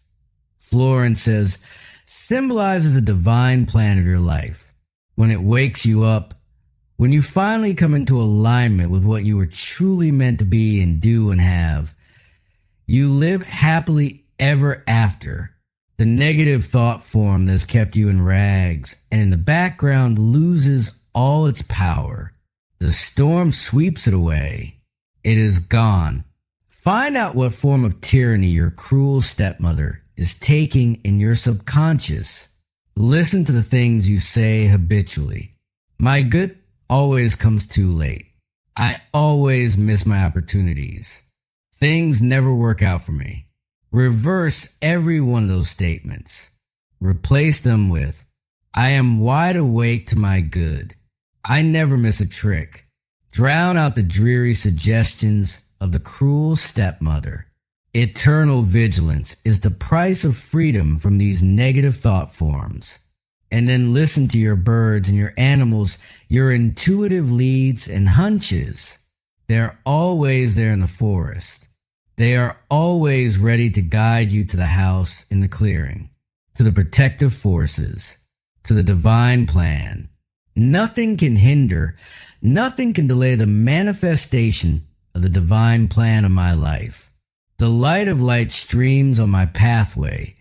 Florence says, symbolizes the divine plan of your life. When it wakes you up, when you finally come into alignment with what you were truly meant to be and do and have, you live happily ever after. The negative thought form that has kept you in rags and in the background loses all its power. The storm sweeps it away. It is gone. Find out what form of tyranny your cruel stepmother is taking in your subconscious. Listen to the things you say habitually. My good always comes too late. I always miss my opportunities. Things never work out for me. Reverse every one of those statements. Replace them with, I am wide awake to my good. I never miss a trick. Drown out the dreary suggestions of the cruel stepmother. Eternal vigilance is the price of freedom from these negative thought forms. And then listen to your birds and your animals, your intuitive leads and hunches. They're always there in the forest. They are always ready to guide you to the house in the clearing, to the protective forces, to the divine plan. Nothing can hinder, nothing can delay the manifestation of the divine plan of my life. The light of light streams on my pathway,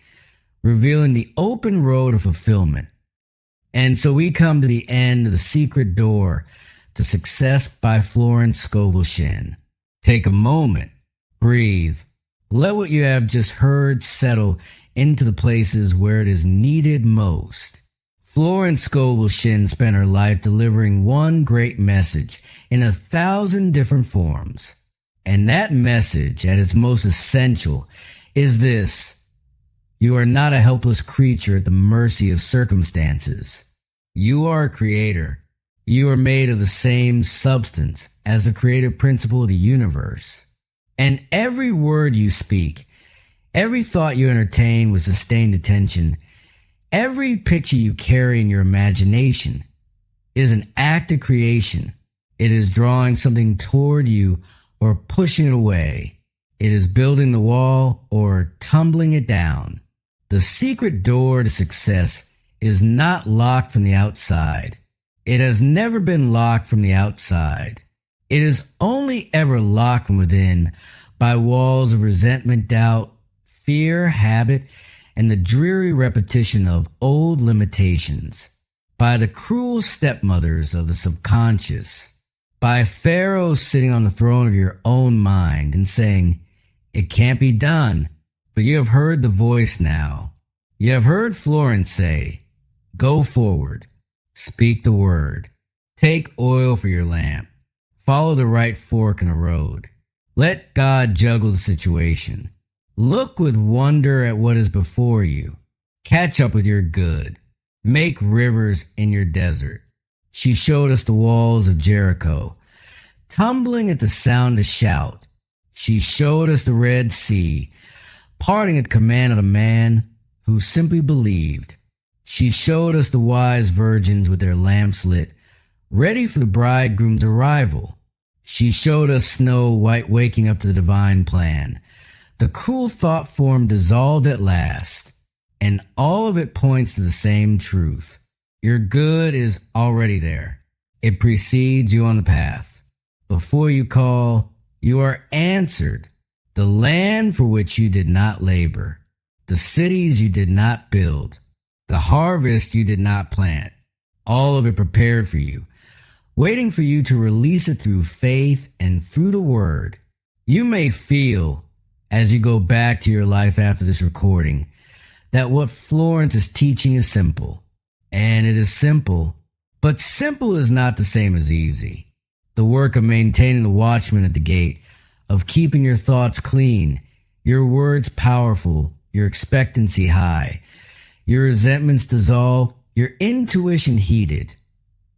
revealing the open road of fulfillment. And so we come to the end of The Secret Door to Success by Florence Scovel Shinn. Take a moment, breathe, let what you have just heard settle into the places where it is needed most. Florence Scovel Shinn spent her life delivering one great message in 1,000 different forms. And that message, at its most essential, is this: you are not a helpless creature at the mercy of circumstances. You are a creator. You are made of the same substance as the creative principle of the universe. And every word you speak, every thought you entertain with sustained attention, every picture you carry in your imagination is an act of creation. It is drawing something toward you or pushing it away. It is building the wall or tumbling it down. The secret door to success is not locked from the outside. It has never been locked from the outside. It is only ever locked from within by walls of resentment, doubt, fear, habit, and the dreary repetition of old limitations, by the cruel stepmothers of the subconscious, by Pharaoh sitting on the throne of your own mind and saying, it can't be done, but you have heard the voice now. You have heard Florence say, go forward, speak the word, take oil for your lamp, follow the right fork in the road, let God juggle the situation. Look with wonder at what is before you. Catch up with your good. Make rivers in your desert. She showed us the walls of Jericho, tumbling at the sound to shout. She showed us the Red Sea, parting at the command of a man who simply believed. She showed us the wise virgins with their lamps lit, ready for the bridegroom's arrival. She showed us Snow White waking up to the divine plan. The cruel thought form dissolved at last, and all of it points to the same truth. Your good is already there. It precedes you on the path. Before you call, you are answered. The land for which you did not labor, the cities you did not build, the harvest you did not plant, all of it prepared for you, waiting for you to release it through faith and through the word. You may feel, as you go back to your life after this recording, that what Florence is teaching is simple. And it is simple, but simple is not the same as easy. The work of maintaining the watchman at the gate, of keeping your thoughts clean, your words powerful, your expectancy high, your resentments dissolve, your intuition heated.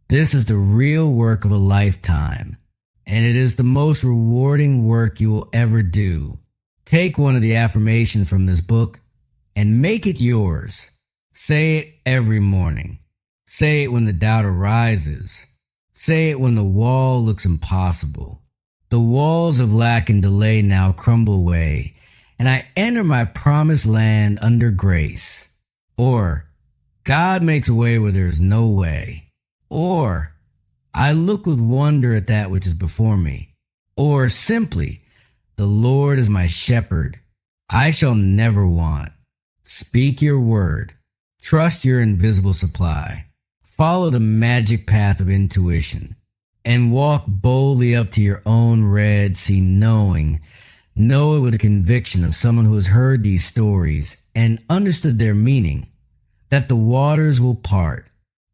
This is the real work of a lifetime, and it is the most rewarding work you will ever do. Take one of the affirmations from this book and make it yours. Say it every morning. Say it when the doubt arises. Say it when the wall looks impossible. The walls of lack and delay now crumble away, and I enter my promised land under grace. Or, God makes a way where there is no way. Or, I look with wonder at that which is before me. Or simply, the Lord is my shepherd. I shall never want. Speak your word. Trust your invisible supply. Follow the magic path of intuition. and walk boldly up to your own Red Sea, know it with a conviction of someone who has heard these stories and understood their meaning, that the waters will part.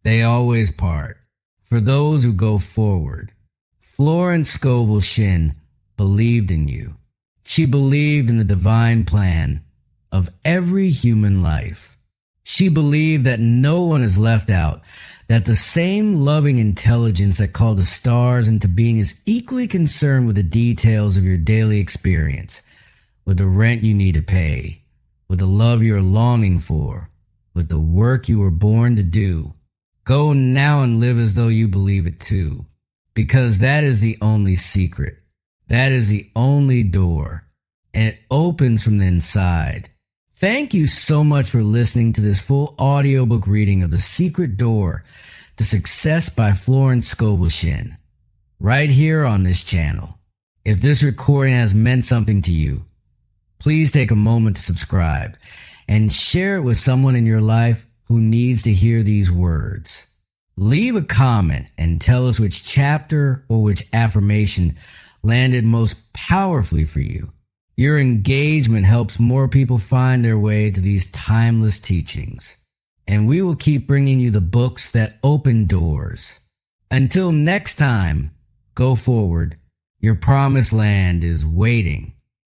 They always part for those who go forward. Florence Scovel Shinn believed in you. She believed in the divine plan of every human life. She believed that no one is left out, that the same loving intelligence that called the stars into being is equally concerned with the details of your daily experience, with the rent you need to pay, with the love you are longing for, with the work you were born to do. Go now and live as though you believe it too, because that is the only secret. That is the only door, and it opens from the inside. Thank you so much for listening to this full audiobook reading of The Secret Door to Success by Florence Scovel Shinn, right here on this channel. If this recording has meant something to you, please take a moment to subscribe and share it with someone in your life who needs to hear these words. Leave a comment and tell us which chapter or which affirmation landed most powerfully for you. Your engagement helps more people find their way to these timeless teachings. And we will keep bringing you the books that open doors. Until next time, go forward. Your promised land is waiting.